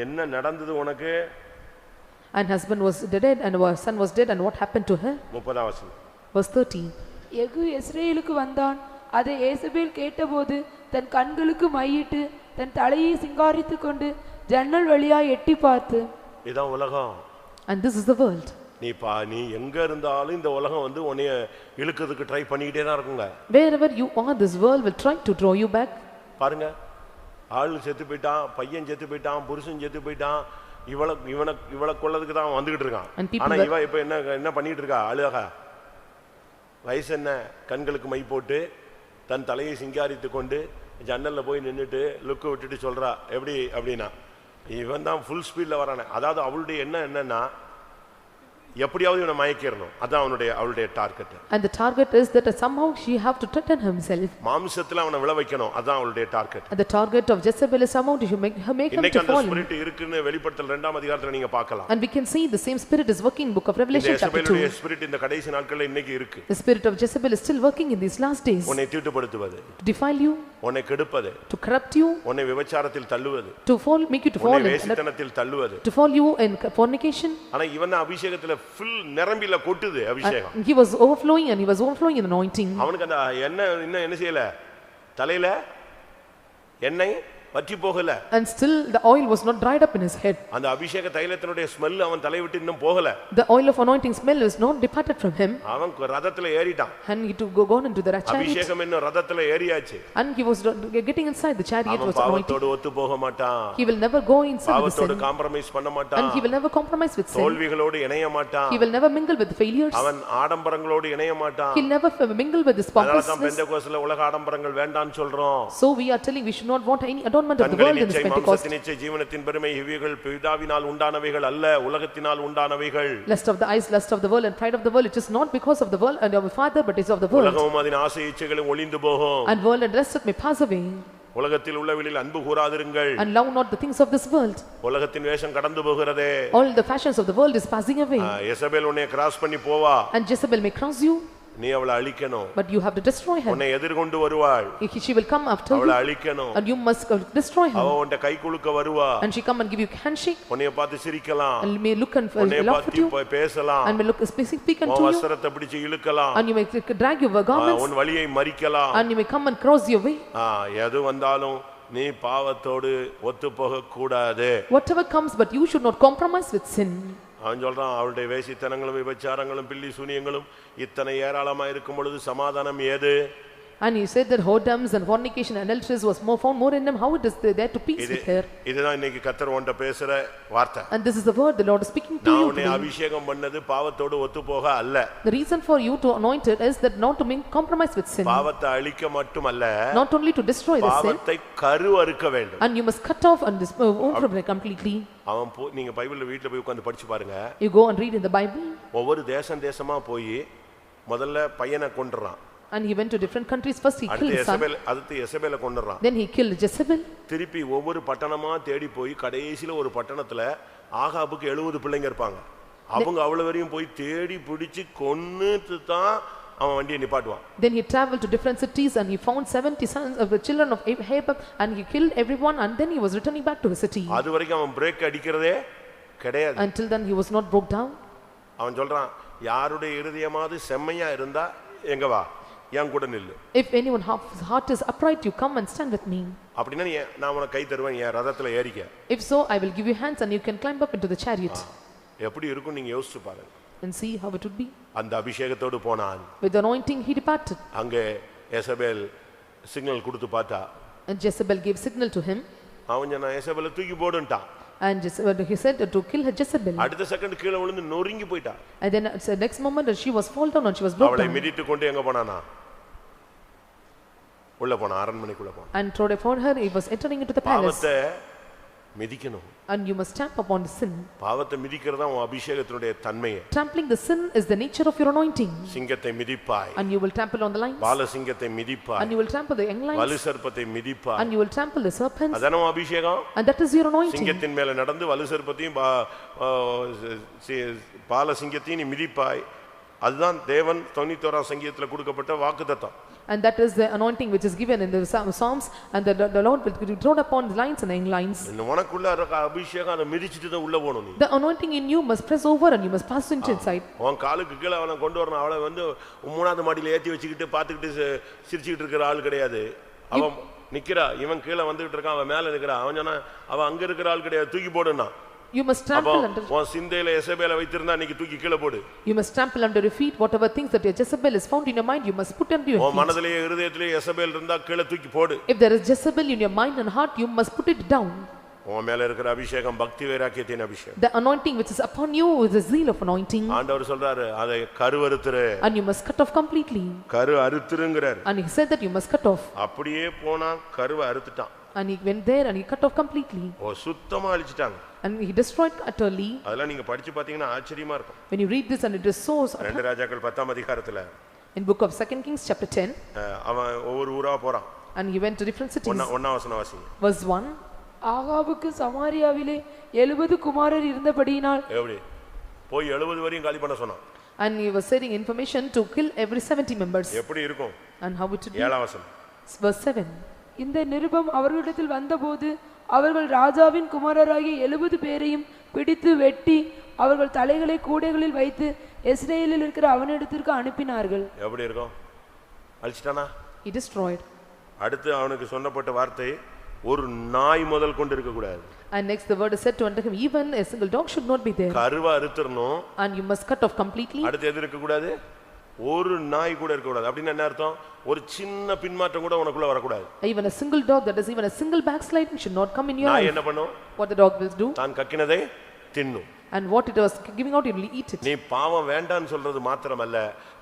என்ன நடந்தது உனக்கு? And husband was dead and son was dead, and what happened to her? 30ஆம் வசனம். Verse 13. யெகூ இஸ்ரவேலுக்கு வந்தான். அதை ஏசபேல் கேட்டபோது தன் கண்களுக்கு மையிட்டு தன் தலையை சிங்காரித்துக் கொண்டு ஜன்னல் வழியாய் எட்டி பார்த்து, இதான் உலகம். And this is the world. நீ எங்க இருந்தாலும் இந்த உலகம் வந்து உன்னை இழுக்கிறதுக்கு ட்ரை பண்ணிக்கிட்டே தான் இருக்குங்க. Wherever you are, this world will try to draw you back. பாருங்க, ஆள் செத்து போயிட்டான், பையன் செத்து போயிட்டான், புருஷன் செத்து போயிட்டான், இவளை கொள்ளதுக்கு தான் வந்துகிட்டு இருக்கான். ஆனா இவ இப்ப என்ன பண்ணிட்டு இருக்கா? அழுகா. வயசு என்ன? கண்களுக்கு மை போட்டு தன் தலையை சிங்காரித்து கொண்டு ஜன்னல்ல போய் நின்றுட்டு லுக்கு விட்டுட்டு சொல்றா. எப்படி அப்படின்னா, இவன் தான் ஃபுல் ஸ்பீட்ல வரானே. அதாவது அவளுடைய என்ன என்னன்னா, எப்படியாவது இவனை மயக்கிரணும். அதான் அவளுடைய target. And the target is that somehow she have to threaten himself. மாம்சத்துல அவனை விழ வைக்கணும். அதான் அவளுடைய target. And the target of Jezebel is somehow to make him to fall. அந்த ஸ்பிரிட் இருக்குன்னு வெளிப்படுத்தல் 2ஆம் அதிகாரத்துல நீங்க பார்க்கலாம். And we can see the same spirit is working in book of Revelation chapter 2. இந்த ஸ்பிரிட் இந்த கடைசி நாட்கள்ல இன்னைக்கு இருக்கு. The spirit of Jezebel is still working in these last days. உன்னை தீட்டுப்படுத்துவது, to defile you, உன்னை கெடுப்பது, to corrupt you, உன்னை விபச்சாரத்தில் தள்ளுவது, to fall, make you to fall, உன்னை வேசித்தனத்தில் தள்ளுவது, to fall you in fornication. ஆனா இவன் அபிஷேகத்துல full நிரம்பில கொட்டுது அபிஷேகம். He was overflowing and he was overflowing in anointing. அவனுக்கு அந்த என்ன செய்யல? தலையில எண்ணெய் வற்றி போகல. And still the oil was not dried up in his head. அந்த அபிஷேக தைலத்தினுடைய ஸ்மெல் அவன் தலை விட்டு இன்னும் போகல. The oil of anointing smell is not departed from him. அவன் ரதத்துல ஏறிட்டான். And he to go gone into the chariot. அபிஷேகம் இன்னும் ரதத்துல ஏறியாச்சு. And he was getting inside the chariot was anointing. பாவத்தோடு ஒத்து போக மாட்டான். He will never go inside the sin. பாவத்தோடு compromise பண்ண மாட்டான். And he will never compromise with sin. தோல்விகளோடு இணைய மாட்டான். He will never mingle with the failures. அவன் ஆடம்பரங்களோடு இணைய மாட்டான். He will never mingle with the pompousness. அதான் பெந்தெகோஸ்துல உலக ஆடம்பரங்கள் வேண்டாம்னு சொல்றோம். So we are telling we should not want any adornment of the world in this Pentecost. நிச்சய ஜீவனத்தின் பெருமை இவைகள் பிதாவினால் உண்டானவைகள் அல்ல, உலகத்தினால் உண்டானவைகள். Lust of the eyes, lust of the world and pride of the world, it is not because of the world and of the father, but it is of the world. உலகமும் அதன் ஆசை இச்சைகளும் ஒளிந்து போகும். And world and rest may pass away. உலகத்தில் உள்ளவைகளில் அன்பு கூராதிருங்கள். And love not the things of this world. உலகத்தின் வேஷம் கடந்து போகிறதே. All the fashions of the world is passing away. Jezebel உன்னை கிராஸ் பண்ணி போவா. And Jezebel may cross you. நீ அவளை அழிக்கணும். But you have to destroy her. உன்னை எதிர்கொண்டு வருவாள். She will come after you. அவளை அழிக்கணும். And you must destroy her. அவ உன்னை கை குலுக்க வருவா. And she come and give you handshake. உன்னை பார்த்து சிரிக்கலாம். And may look and laugh at you. உன்னை பேசலாம். And may look speak unto you. உன் வஸ்திரத்தை பிடிச்சு இழுக்கலாம். And you may drag your garments. உன் வழியை மறிக்கலாம். And you may come and cross your way. எது வந்தாலும் நீ பாவத்தோடு ஒத்து போக கூடாது. Whatever comes, but you should not compromise with sin. அவன் சொல்றான் அவளுடைய வேசித்தனங்களும் விபச்சாரங்களும் பில்லி சூனியங்களும் இத்தனை ஏராளமா இருக்கும் பொழுது சமாதானம் ஏது? And he said that whoredoms and fornication and adulteries was found more in him. How it is there to peace with her? இதுதான் இன்னைக்கு கர்த்தர் உன்கிட்ட பேசுற வார்த்தை. And this is the word the Lord is speaking to you. நான் உன்னை அபிஷேகம் பண்ணது பாவத்தோடு ஒத்துப்போக அல்ல. The reason for you to anoint it is that not to compromise with sin. பாவத்தை அழிக்க மட்டுமல்ல. Not only to destroy the sin. பாவத்தை கருவறுக்க வேண்டும். And you must cut off and from it completely. அவன் நீங்க பைபிள்ல வீட்ல போய் உட்கார்ந்து படிச்சு பாருங்க. You go and read in the Bible. ஒவ்வொரு தேசமா போய் முதல்ல பையனை கொன்றான். And he went to different countries. First he killed his son. அடுத்து எசபேலை கொன்றான். Then he killed Jezebel. திருப்பி ஒவ்வொரு பட்டணமா தேடி போய் கடைசில ஒரு பட்டணத்துல ஆகாபுக்கு 70 பிள்ளைங்க இருப்பாங்க. அவங்க அவ்வளவு வரையும் போய் தேடி பிடிச்சு கொன்னுட்டு தான் அவன் வண்டியை நிப்பாட்டுவான். Then he traveled to different cities and he found 70 sons of the children of Ahab and he killed everyone and then he was returning back to the city. அது வரைக்கும் அவன் பிரேக் அடிக்கிறதே கிடையாது. Until then he was not broke down. அவன் சொல்றான் யாருடைய இருதயமாவது செம்மையா இருந்தா எங்க வா என் கூட நில்லு. If anyone heart is upright, you come and stand with me. அப்படினா நான் உனக்கு கை தருவேன் என் ரதத்துல ஏறிக்க. If so, I will give you hands and you can climb up into the chariot. எப்படி இருக்கும் நீங்க யோசிச்சு பாருங்க. And see how it would be. அந்த அபிஷேகத்தோடு போனான். With the anointing he departed. அங்கே எசபேல் சிக்னல் கொடுத்து பார்த்தா. And Jezebel gave signal to him. அவன் நான் எசபேலை தூக்கி போடுன்ட்டான். And he said to kill her Jezebel. அடுத்த செகண்ட் கீழ விழுந்து நொறுங்கி போய்ட்டா. And then the next moment she was fall down and she was broken. அவளை மிதித்து கொண்டு எங்க போனானா? உள்ள போனா அரண்மனைக்குள்ள போனா. And thrown upon her he was entering into the palace. பாவத்தை மிதிக்கணும். And you must stamp upon the sin. பாவத்தை மிதிக்கிறதா உன் அபிஷேகத்தினுடைய தன்மையே. Trampling the sin is the nature of your anointing. சிங்கத்தை மிதிப்பாய். And you will trample on the lions. பால சிங்கத்தை மிதிப்பாய். And you will trample the young lions. வலு சர்ப்பத்தை மிதிப்பாய். And you will trample the serpents. அதான உன் அபிஷேகம். And that is your anointing. சிங்கத்தின் மேல நடந்து வலு சர்ப்பத்தையும் பால சிங்கத்தையும் நீ மிதிப்பாய். அதுதான் தேவன் 91ஆம் சங்கீதத்துல கொடுக்கப்பட்ட வாக்குத்தத்தம். And that is the anointing which is given in the Psalms and the Lord will throw upon the lions and the young lions. உனக்குள்ள இருக்க அபிஷேகம் அதை மிதிச்சிட்டு தான் உள்ள போணும் நீ. The anointing in you must press over and you must pass into inside. உன் காலுக்கு கீழ அவனை கொண்டு வரணும். அவளை வந்து 3ஆவது மாடியில ஏத்தி வச்சிட்டு பார்த்துக்கிட்டு சிரிச்சிட்டு இருக்கிற ஆள் கிடையாது. அவன் நிக்கிறா, இவன் கீழ வந்துட்டு இருக்கான், அவன் மேல நிக்கிறா. அவன் சொன்னா அவன் அங்க இருக்கிற ஆள் கிடையாது, தூக்கி போடுனா. You must trample under. உன் சிந்தையில எசபேலை வைத்திருந்தா நீ தூக்கி கீழ போடு. You must trample under your feet whatever things that your Jezebel is found in your mind, you must put under your feet. உன் மனதிலே இருதயத்திலே எசபேல் இருந்தா கீழ தூக்கி போடு. If there is Jezebel in your mind and heart, you must put it down. உன் மேல இருக்கிற அபிஷேகம் பக்தி வைராக்கியத்தின் அபிஷேகம். The anointing which is upon you is the zeal of anointing. ஆண்டவர் சொல்றாரு அதை கருவறுத்துரு. And you must cut off completely. கரு அறுத்துருங்கறார். And he said that you must cut off. அப்படியே போனா கருவை அறுத்துட்டான். And he went there and he cut off completely. சுத்தமா அழிச்சிட்டாங்க. And he destroyed utterly. அதெல்லாம் நீங்க படிச்சு பாத்தீங்கன்னா ஆச்சரியமா இருக்கும். When you read this and it is so. 2 ராஜாக்கள் 10ஆம் அதிகாரத்துல. In book of 2 Kings chapter 10. அவன் ஒவ்வொரு ஊரா போறான். And he went to different cities. ஒண்ணாம் வசனம் வாசிங்க. Verse 1. ஆகாபுக்கு சமாரியாவிலே 70 குமாரர் இருந்தபடியினால். எப்படி? போய் 70 வரையும் காலி பண்ண சொன்னான். And he was sending information to kill every 70 members. எப்படி இருக்கும்? And how it would be? 7ஆம் வசனம். Verse 7. இந்த நிருபம் அவர்களிடத்தில் வந்தபோது அவர்கள் ராஜாவின் குமாரராகிய 70 பேரையும் பிடித்து வெட்டி அவர்கள் தலைகளை கூடைகளில் வைத்து இஸ்ரவேலில் இருக்கிற அவனிடத்திற்கு அனுப்பினார்கள். எப்படி இருக்கும்? அழிச்சிட்டானா? He destroyed. அடுத்து அவனுக்கு சொன்னப்பட்ட வார்த்தை ஒரு நாய் முதல் கொண்டு இருக்க கூடாது. And next the word is said to unto him, even a single dog should not be there. கருவ அறுத்துறணும். And you must cut off completely. அடுத்து எது இருக்க கூடாது? ஒரு நாய் கூட இருக்க கூடாது. அப்படின்னா என்ன அர்த்தம்? ஒரு சின்ன பின்மாற்றம் கூட உனக்குள்ள வர கூடாது. Even a single dog, that is even a single backsliding, should not come in your life. நாய் என்ன பண்ணும்? What the dog will do? தான் கக்கினதை தின்னும். And what it was giving out, it will eat it. நீ பாவம் வேண்டான்னு சொல்றது மாத்திரமல்ல,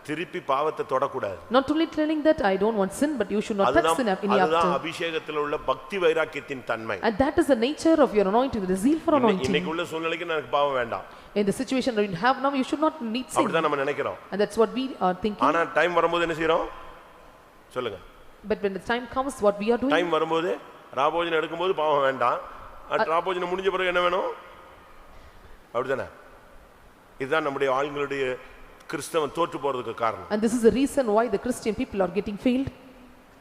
திருப்பி பாவத்தை தொடக்கூடாது. Not only telling that I don't want sin, but you should not touch sin any after. அதுதான் அபிஷேகத்தில் உள்ள பக்தி வைராக்கியத்தின் தன்மை. And that is the nature of your anointing, the zeal for anointing. இன்னைக்கு உள்ள சூழ்நிலைக்கு எனக்கு பாவம் வேண்டாம். In the situation that we have now, you should not need sin. அப்படிதான் நம்ம நினைக்கிறோம். And that's what we are thinking. ஆனா டைம் வரும்போது என்ன செய்றோம்? சொல்லுங்க. But when the time comes, what we are doing? Time வரும்போது ராபோஜனம் எடுக்கும்போது பாவம் வேண்டாம். ராபோஜனம் முடிஞ்ச பிறகு என்ன வேணும்? அப்படிதானே? இதுதான் நம்முடைய ஆளுங்களுடைய கிறிஸ்தவன் தோற்று போறதுக்கு காரணம். And this is the reason why the Christian people are getting failed.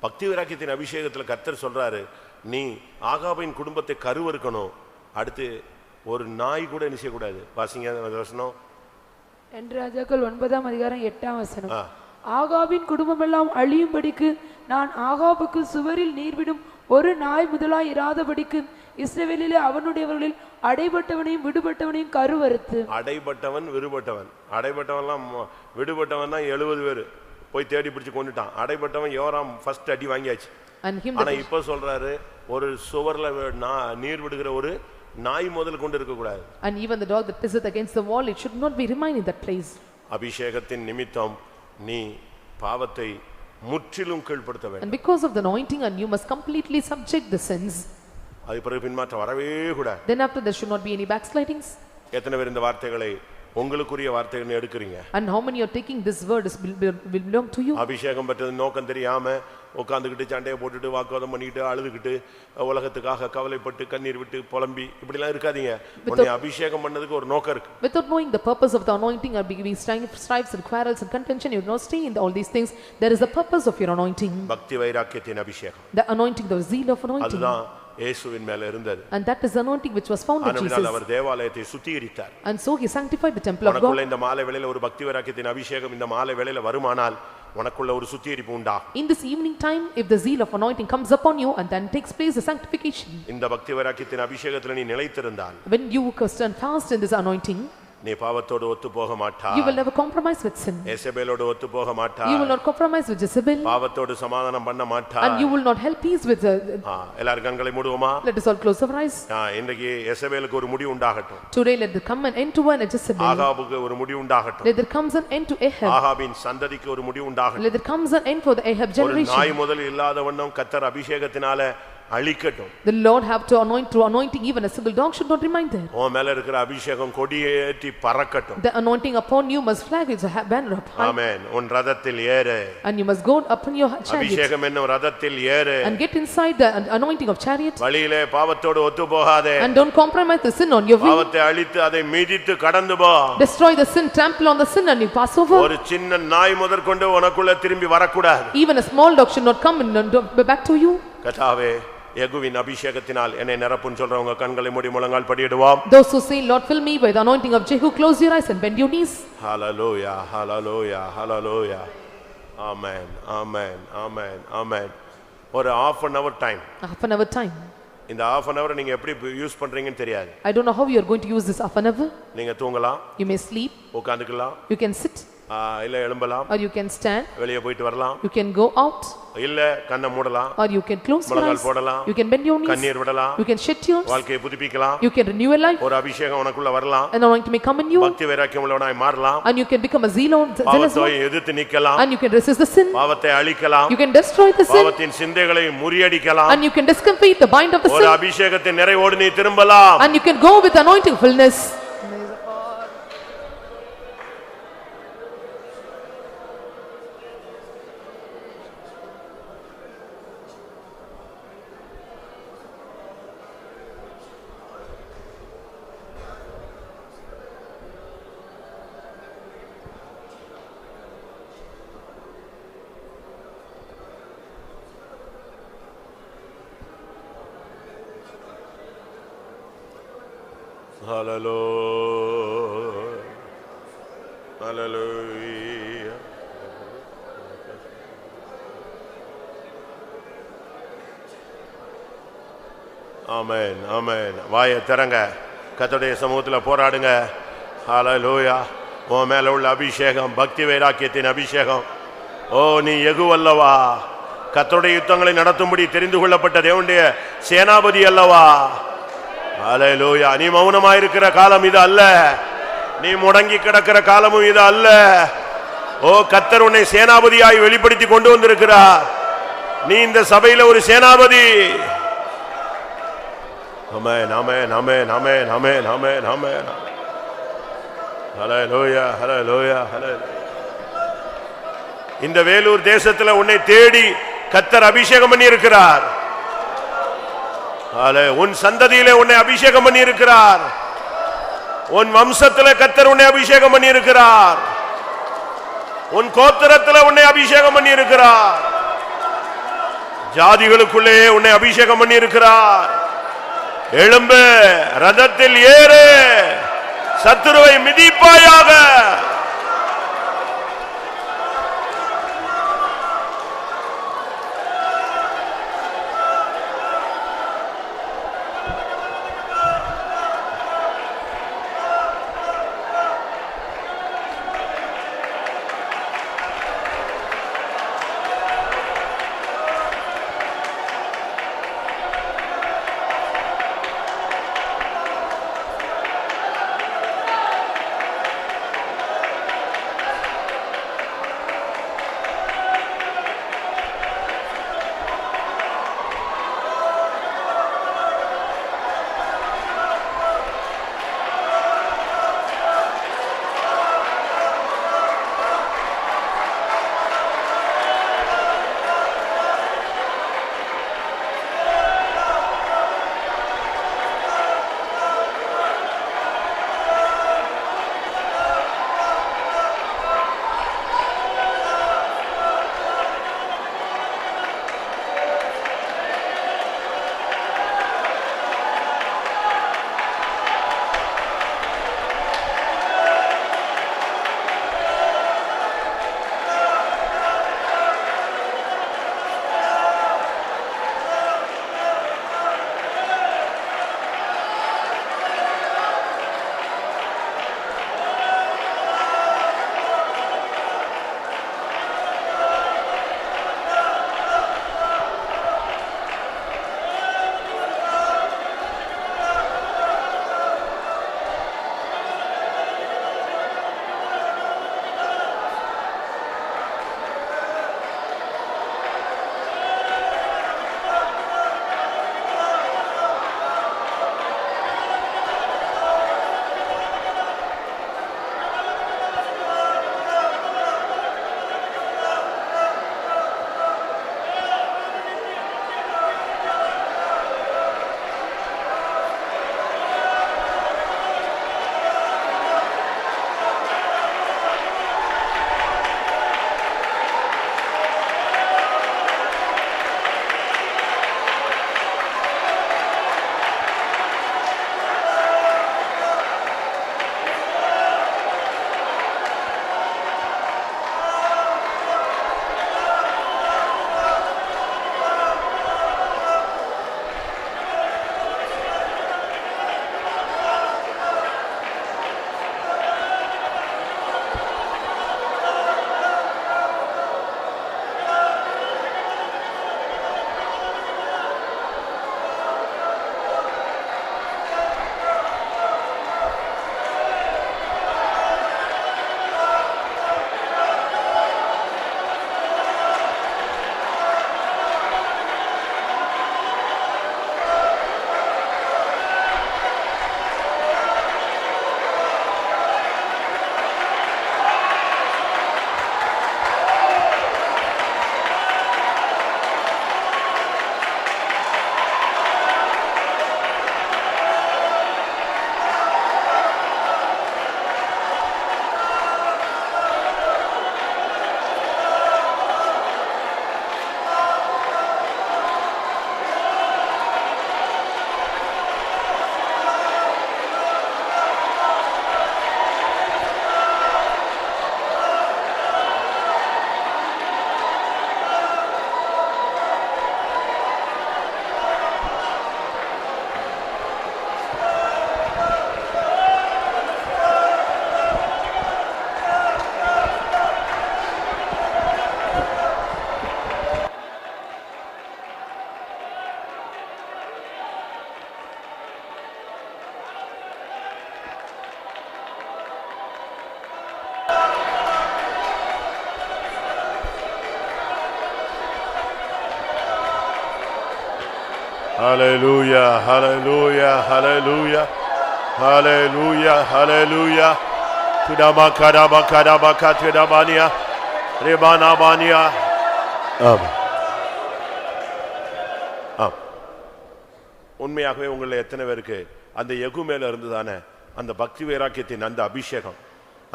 பக்தி வைராக்கியத்தின் அபிஷேகத்துல கர்த்தர் சொல்றாரு, நீ ஆகாபின் குடும்பத்தை கருவறுக்கணும். அடுத்து ஒரு நாய் கூட நிச்சய கூடாது. வாசிங்க அந்த வசனம். 2 ராஜாக்கள் 9ஆம் அதிகாரம் 8ஆம் வசனம். ஆகாபின் குடும்பமெல்லாம் அழியும்படிக்கு நான் ஆகாபுக்கு சுவரில் நீர்விடும் ஒரு நாய் முதலாய் இராதபடிக்கு இஸ்ரவேலிலே அவனுடையவர்களில் அடைபட்டவனையும் விடுபட்டவனையும் கருவறுத்து. அடைபட்டவன் விடுபட்டவன். அடைபட்டவன்லாம் விடுபட்டவன் தான் 70 பேர் போய் தேடி பிடிச்சு கொண்டுட்டான். அடைபட்டவன் யோராம் ஃபர்ஸ்ட் அடி வாங்கியாச்சு. ஆனா இப்ப சொல்றாரு, ஒரு சுவர்ல நீர் விடுகிற ஒரு நாய் முதல் கொண்டு இருக்க கூடாது. And even the dog that pisseth against the wall, it should not be remain in that place. அபிஷேகத்தின் நிமித்தம் நீ பாவத்தை முற்றிலும் கீழ்ப்படுத்த வேண்டும். And because of the anointing, and you must completely subject the sins. அது பிறகு பின்மாற்றம் வரவே கூடாது. Then after there should not be any backslidings. எத்தனை பேர் இந்த வார்த்தைகளை உங்களுக்குரிய வார்த்தைகளை எடுக்கிறீங்க? And how many are taking this word will belong to you? அபிஷேகம் பெற்றது நோக்கம் தெரியாம உட்கார்ந்துகிட்டு சண்டையை போட்டுட்டு வாக்குவாதம் பண்ணிட்டு அழுதுகிட்டு உலகத்துக்காக கவலைப்பட்டு கண்ணீர் விட்டு புலம்பி இப்படிலாம் இருக்காதீங்க. உன்னை அபிஷேகம் பண்ணதுக்கு ஒரு நோக்கம் இருக்கு. Without knowing the purpose of the anointing, or being strifes and quarrels and contention, you will not stay in all these things. There is a purpose of your anointing. பக்தி வைராக்கியத்தின் அபிஷேகம். The anointing, the zeal of anointing. அதுதான் இயேசுவின் மேல இருந்தது. And that is the anointing which was found in Jesus. அவர் தேவாலயத்தை சுத்திகரித்தார். And so he sanctified the temple of God. உனக்குள்ள இந்த மாலை வேளையில ஒரு பக்தி வைராக்கியத்தின் அபிஷேகம் இந்த மாலை வேளையில வருமானால் உனக்குள்ள ஒரு சுத்திகரிப்பு உண்டாகும். In this evening time, if the zeal of anointing comes upon you, and then takes place the sanctification. இந்த பக்தி வைராக்கியத்தின் அபிஷேகத்துல நீ நிலைத்திருந்தால், when you stand fast in this anointing, நீ பாவத்தோடு ஒத்து போக மாட்டாய். You will never compromise with sin. எசபேலோடு ஒத்து போக மாட்டாய். You will not compromise with Jezebel. பாவத்தோடு சமாதானம் பண்ண மாட்டாய். And you will not help peace with எல்லாரும் கண்களை மூடுவோமா? Let us all close our eyes. இன்றைக்கு எசபேலுக்கு ஒரு முடிவு உண்டாகட்டும். Today let there come an end to one Jezebel. ஆகாபுக்கு ஒரு முடிவு உண்டாகட்டும். Let there comes an end to Ahab. ஆகாபின் சந்ததிக்கு ஒரு முடிவு உண்டாகட்டும். Let there comes an end for the Ahab generation. ஒரு நாய் முதல் இல்லாதவண்ணம் கர்த்தர் அபிஷேகத்தினால அழிக்கட்டும். The Lord have to anoint through anointing, even a single dog should not remain there. உன் மேல இருக்கிற அபிஷேகம் கொடியேற்றி பறக்கட்டும். The anointing upon you must flag its banner up high. ஆமென். உன் ரதத்தில் ஏறு. And you must go upon your chariot. அபிஷேகம் என்னும் ரதத்தில் ஏறு. And get inside the anointing of chariot. வழியிலே பாவத்தோடு ஒத்து போகாதே. And don't compromise the sin on your way. பாவத்தை அழித்து அதை மிதித்து கடந்து போ. Destroy the sin, trample on the sin, and you pass over. ஒரு சின்ன நாய் முதற்கொண்டு உனக்குள்ள திரும்பி வரக்கூடாது. Even a small dog should not come and back to you. கர்த்தாவே, யெகூவின் அபிஷேகத்தினால் என்னை நிரப்புன்னு சொல்றவங்க கண்களை மூடி முழங்கால் படியிடுவோம். Those who say, Lord, fill me by the anointing of Jehu, close your eyes and bend your knees. Hallelujah, hallelujah, hallelujah. Amen, amen, amen, amen. ஒரு half an hour time. Half an hour time. இந்த half an hour நீங்க எப்படி use பண்றீங்கன்னு தெரியாது. I don't know how you are going to use this half an hour. நீங்க தூங்கலாம். You may sleep. உட்கார்ந்துக்கலாம். You can sit. இல்ல எழும்பலாம். Or you can stand. வெளிய போயிட்டு வரலாம். You can go out. இல்ல கண்ணை மூடலாம். Or you can close your eyes. You can bend your knees. கண்ணீர் விடலாம். You can shed tears. வாழ்க்கையை புதுப்பிக்கலாம். You can renew your life. ஒரு அபிஷேகம் உனக்குள்ள வரலாம். An anointing may come in you. பக்தி வைராக்கியம் உள்ளவனாய் மாறலாம். And you can become a zealous one. பாவத்தை எதிர்த்து நிக்கலாம். And you can resist the sin. பாவத்தை அழிக்கலாம். You can destroy the sin. பாவத்தின் சிந்தைகளை முறியடிக்கலாம். And you can discomfort the bind of the sin. ஒரு அபிஷேகத்தின் நிறைவோடு நீ திரும்பலாம். And you can go with anointing fullness. Hallelujah. Hallelujah. ஆமென் ஆமென். வாயை திறங்க, கர்த்தருடைய சமூகத்தில் போராடுங்க. ஹல்லேலூயா. உன் மேல உள்ள அபிஷேகம் பக்தி வைராக்கியத்தின் அபிஷேகம். ஓ நீ யெகூவல்லவா, கர்த்தருடைய யுத்தங்களை நடத்தும்படி தெரிந்து கொள்ளப்பட்ட தேவனுடைய சேனாபதி அல்லவா. ஹல்லேலூயா. நீ மௌனமாயிருக்கிற காலம் இது அல்ல, நீ முடங்கி கிடக்கிற காலமும் இது அல்ல. ஓ கர்த்தர் உன்னை சேனாபதியாய் வெளிப்படுத்தி கொண்டு வந்திருக்கிறார். நீ இந்த சபையில ஒரு சேனாபதி. ஆமென் ஆமென் ஆமென் ஆமென் ஆமென் ஆமென் ஆமென். ஹல்லேலூயா ஹல்லேலூயா ஹல்லேலூயா. இந்த வேலூர் தேசத்துல உன்னை தேடி கர்த்தர் அபிஷேகம் பண்ணி இருக்கிறார். உன் சந்ததியிலே உன்னை அபிஷேகம் பண்ணி இருக்கிறார். உன் வம்சத்திலே கர்த்தர் உன்னை அபிஷேகம் பண்ணி இருக்கிறார். உன் கோத்திரத்திலே உன்னை அபிஷேகம் பண்ணி இருக்கிறார். ஜாதிகளுக்குள்ளே உன்னை அபிஷேகம் பண்ணி இருக்கிறார். எழும்பு, ரதத்தில் ஏறு, சத்துருவை மிதிப்பாயாக. Hallelujah, hallelujah, hallelujah, hallelujah, hallelujah. Tudama kadaba kadaba katudabania, rebana bania. Amen. உண்மையாகவே உங்களை எத்தனை பேருக்கு அந்த யெகூ மேல இருந்ததானே அந்த பக்தி வைராக்கியத்தின் அந்த அபிஷேகம்,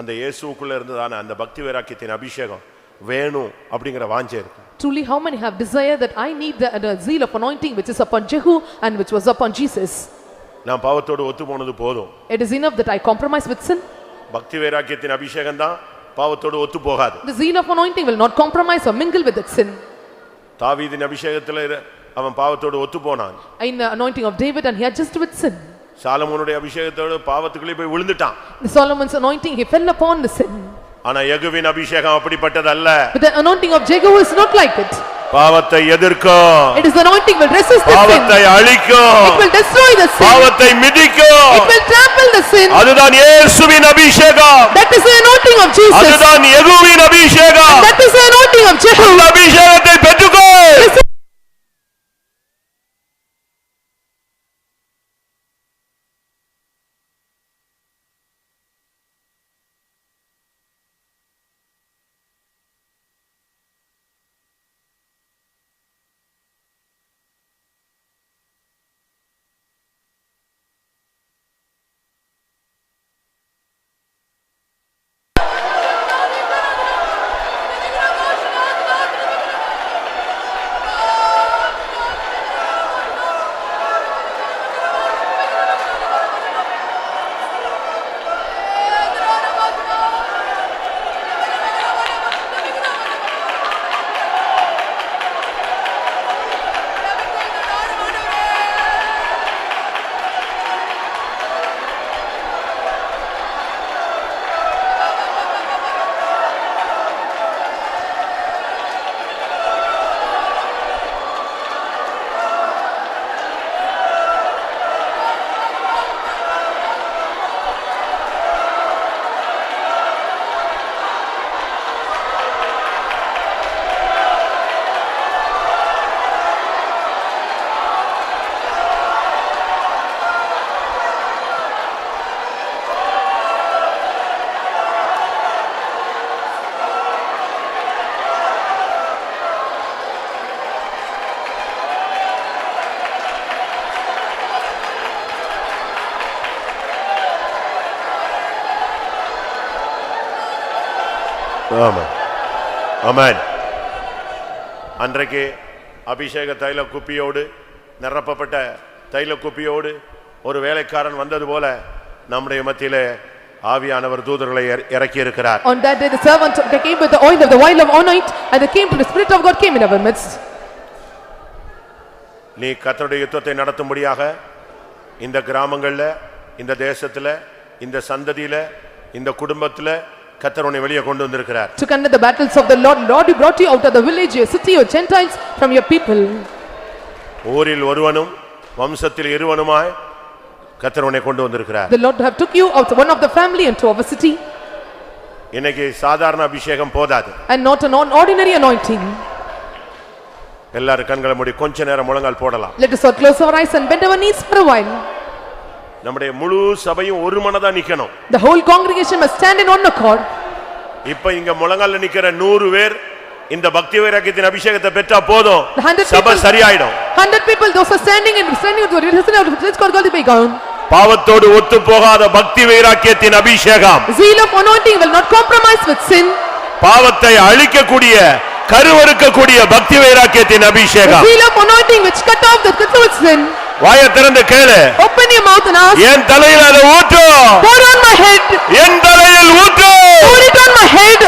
அந்த இயேசுவுக்குள்ள இருந்ததானே அந்த பக்தி வைராக்கியத்தின் அபிஷேகம் வேணும் அப்படிங்கிற வாஞ்சை இருக்கு? Truly, how many have desire that I need the zeal of anointing which is upon Jehu and which was upon Jesus? நான் பாவத்தோடு ஒத்து போனது போதும். It is enough that I compromise with sin. பக்தி வைராக்கியத்தின் அபிஷேகம் தான் பாவத்தோடு ஒத்து போகாது. The zeal of anointing will not compromise or mingle with that sin. தாவீதின் அபிஷேகத்துல அவன் பாவத்தோடு ஒத்து போனான். In the anointing of David, and he adjusted with sin. சாலமோனுடைய அபிஷேகத்தோடு பாவத்துக்குள்ளே போய் விழுந்துட்டான். Solomon's anointing, he fell upon the sin. ஆனா யெகூவின் அபிஷேகம் அப்படிப்பட்டது அல்ல. But the anointing of Jehu is not like it. பாவத்தை எதிர்க்கும். It is the anointing will resist the sin. பாவத்தை அழிக்கும். It will destroy the sin. பாவத்தை மிதிக்கும். It will trample the sin. அதுதான் இயேசுவின் அபிஷேகம். That is the anointing of Jesus. அதுதான் யெகூவின் அபிஷேகம். That is the anointing of Jehu. அந்த அபிஷேகத்தை பெற்றுக்கோ. ஆமென். ஆமென். அன்றைக்கு அபிஷேக தைல குப்பியோடு நிரப்பப்பட்ட தைல குப்பியோடு ஒரு வேலைக்காரன் வந்தது போல நம்முடைய மத்தியிலே ஆவியானவர் தூதர்களை இறக்கி இருக்கிறார். On that day the servant came with the oil of the wine of anoint, and the came to the spirit of God came in our midst. நீ கர்த்தருடைய யுத்தத்தை நடத்தும்படியாக இந்த கிராமங்கள்ல, இந்த தேசத்துல, இந்த சந்ததியில, இந்த குடும்பத்துல கர்த்தர் உன்னை வெளியே கொண்டு வந்திருக்கிறார். To conduct the battles of the Lord, Lord, he brought you out of the village, your city, your Gentiles, from your people. ஊரில் ஒருவனும் வம்சத்தில் இருவனுமாய் கர்த்தர் உன்னை கொண்டு வந்திருக்கிறார். The Lord have took you out one of the family into our city. இன்னைக்கு சாதாரண அபிஷேகம் போதாது. And not an ordinary anointing. எல்லாரும் கண்களை மூடி கொஞ்ச நேரம் முழங்கால் போடலாம். Let us all close our eyes and bend our knees for a while. நம்முடைய முழு சபையும் ஒரு மனதா நிக்கணும். The whole congregation must stand in one accord. இப்ப இங்க முழங்கால்ல நிக்கிற 100 பேர் இந்த பக்தி வைராக்கியத்தின் அபிஷேகத்தை பெற்றா போதும், சபை சரியாயிடும். 100 people, those are standing to let's call God the background. பாவத்தோடு ஒத்து போகாத பக்தி வைராக்கியத்தின் அபிஷேகம். Zeal of anointing will not compromise with sin. பாவத்தை அழிக்கக்கூடிய கருவறுக்கக்கூடிய பக்தி வைராக்கியத்தின் அபிஷேகம். Zeal of anointing which cut off the controls sin. வாயை திறந்து கேளு. Open your mouth and ask. என் தலையில் அதை ஊற்று. Pour on my head. என் தலையில் ஊற்று. Pour it on my head.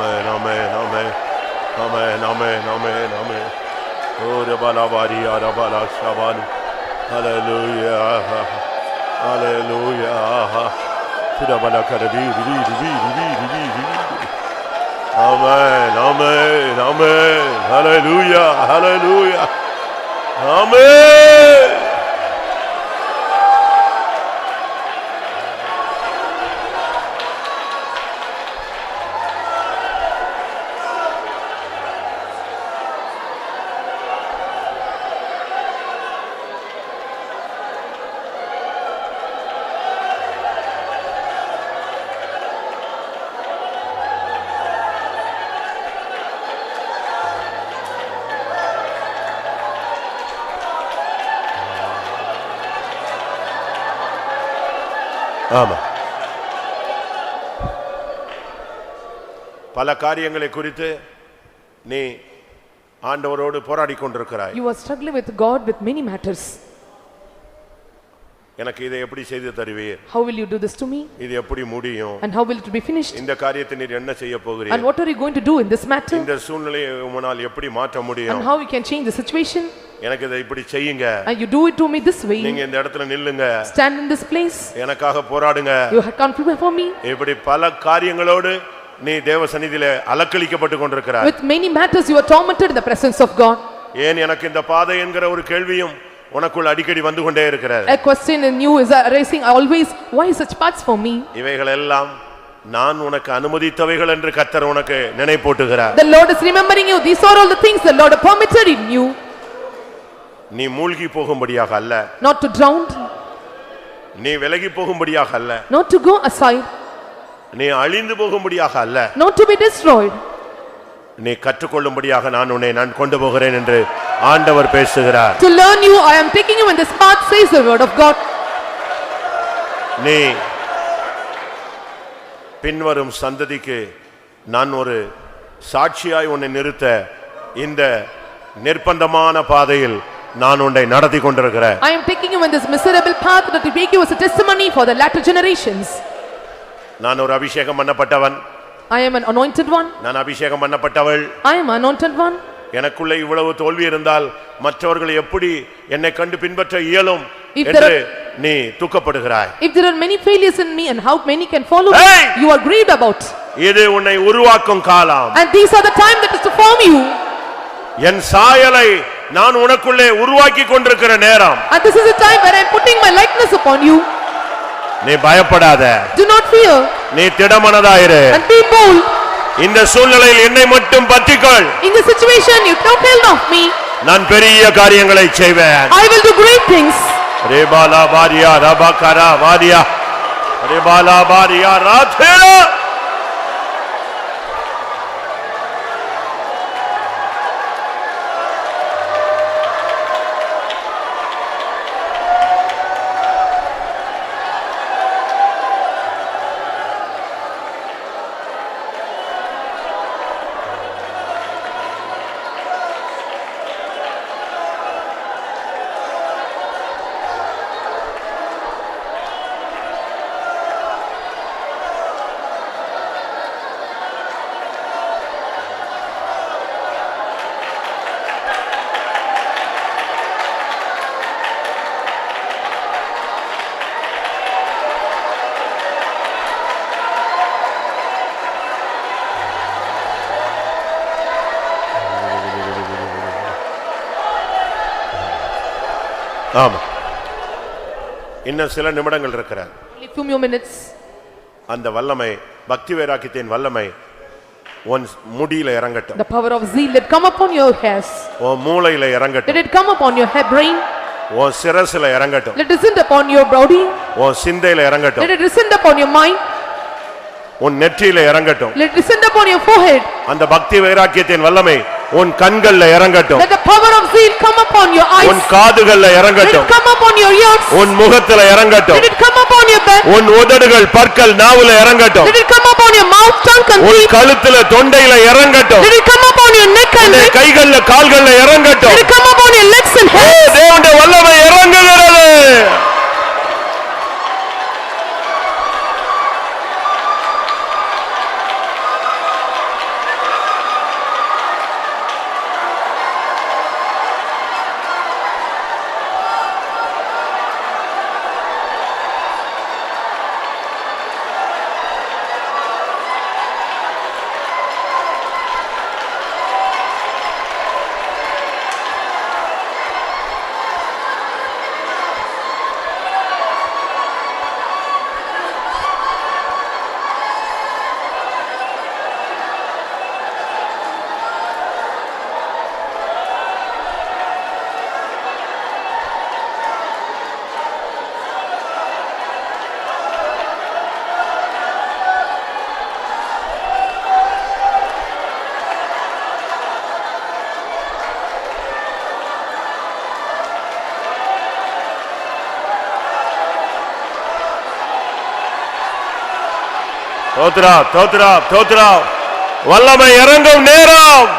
Amen, amen, amen. Amen, amen, amen, amen. Oh, Rabalabari, Arabala, Shabani. Hallelujah. Hallelujah. Amen, amen, amen. Hallelujah, hallelujah. Amen. ஆமா, பல காரியங்களை குறித்து நீ ஆண்டவரோடு போராடி கொண்டிருக்கிறாய். You are struggling with God with many matters. எனக்கு இதை எப்படி செய்து தருவீர்? How will you do this to me? இது எப்படி முடியும்? And how will it be finished? இந்த காரியத்தை நீர் என்ன செய்ய போகிறீர்? And what are you going to do in this matter? இந்த சூழ்நிலையை உம்மால் எப்படி மாற்ற முடியும்? And how you can change the situation? எனக்கு இதை இப்படி செய்யுங்க. And you do it to me this way. நீங்க இந்த இடத்துல நில்லுங்க. Stand in this place. எனக்காக போராடுங்க. You have conflict for me. இப்படி பல காரியங்களோடு நீ தேவ சந்நிதியிலே அலக்களிக்கப்பட்டு கொண்டிருக்கிறாய். With many matters you are tormented in the presence of God. ஏன் எனக்கு இந்த பாதை என்கிற ஒரு கேள்வியும் உனக்குள்ள அடிக்கடி வந்து கொண்டே இருக்கிறது. A question in you is arising always, why such paths for me? இவைகள் எல்லாம் நான் உனக்கு அனுமதித்தவைகள் என்று கர்த்தர் உனக்கு நினைப்பூட்டுகிறார். The Lord is remembering you. These are all the things the Lord permitted in you. நீ மூழ்கி போகும்படியாக அல்ல. Not to drown. நீ விலகி போகும்படியாக அல்ல. Not to go aside. நீ அழிந்து போகும்படியாக அல்ல. Not to be destroyed. நீ கற்றுக்கொள்ளும்படியாக நான் கொண்டு போகிறேன் என்று ஆண்டவர் பேசுகிறார். To learn you, I am taking you in this path, says the word of God. நீ பின்வரும் சந்ததிக்கு நான் ஒரு சாட்சியாய் உன்னை நிறுத்த இந்த நிர்பந்தமான பாதையில் நான் உன்னை நடத்தி கொண்டிருக்கிறேன். I am taking you in this miserable path that will make you as a testimony for the latter generations. நான் ஒரு அபிஷேகம் பண்ணப்பட்டவன். I am an anointed one. நான் அபிஷேகம் பண்ணப்பட்டவள். I am an anointed one. எனக்குள்ள இவ்வளவு தோல்வி இருந்தால் மற்றவர்கள் எப்படி என்னை கண்டு பின்பற்ற இயலும் If என்று நீ துக்கப்படுகிறாய். If there are many failures in me and how many can follow me, Hey! you are grieved about. இது உன்னை உருவாக்கும் காலம். And these are the time that is to form you. என் சாயலை நான் உனக்குள்ளே உருவாக்கி கொண்டிருக்கிற நேரம். And this is the time where I am putting my likeness upon you. நீ பயப்படாத. Do not fear. நீ திடமனதாயிரு. And be bold. இந்த சூழ்நிலையில் என்னை மட்டும் பற்றிக்கொள். In the situation you don't tell of me. நான் பெரிய காரியங்களை செய்வேன். I will do great things. ரேபாலா பாரியா ரபகரா வாரியா ரேபாலா பாரியா ராதேரா. ஆமா, இன்னும் சில நிமிடங்கள் இருக்கிறது. Only few more minutes. அந்த வல்லமை, பக்தி வைராக்கியத்தின் வல்லமை உன் முடியில இறங்கட்டும். The power of zeal let come upon your hairs. உன் மூளையில Let இறங்கட்டும். it come upon your head brain. உன் சிரசுல இறங்கட்டும். Let it descend upon your body. உன் சிந்தையில Let இறங்கட்டும். it descend upon your mind. உன் நெற்றியில இறங்கட்டும். Let it descend upon your forehead. அந்த பக்தி வைராக்கியத்தின் வல்லமை உன் கண்கள்ல இறங்கட்டும். Let the power of zeal come upon your eyes. உன் காதுகள்ல Let it இறங்கட்டும். come upon your ears. உன் முகத்துல இறங்கட்டும். Let it come upon your back. உன் உதடுகள், பற்கள், நாவுல இறங்கட்டும். Let it come upon your mouth, tongue and உன் teeth. கழுத்துல, தொண்டையில இறங்கட்டும். Let it come upon your neck and உன் neck. கைகள்ல, கால்கள்ல இறங்கட்டும். Let it come upon your legs and hands. தேவனுடைய வல்லமை இறங்குகிறது. தோத்ரா தோத்ரா தோத்ரா. வல்லமை இறங்கும் நேரம்.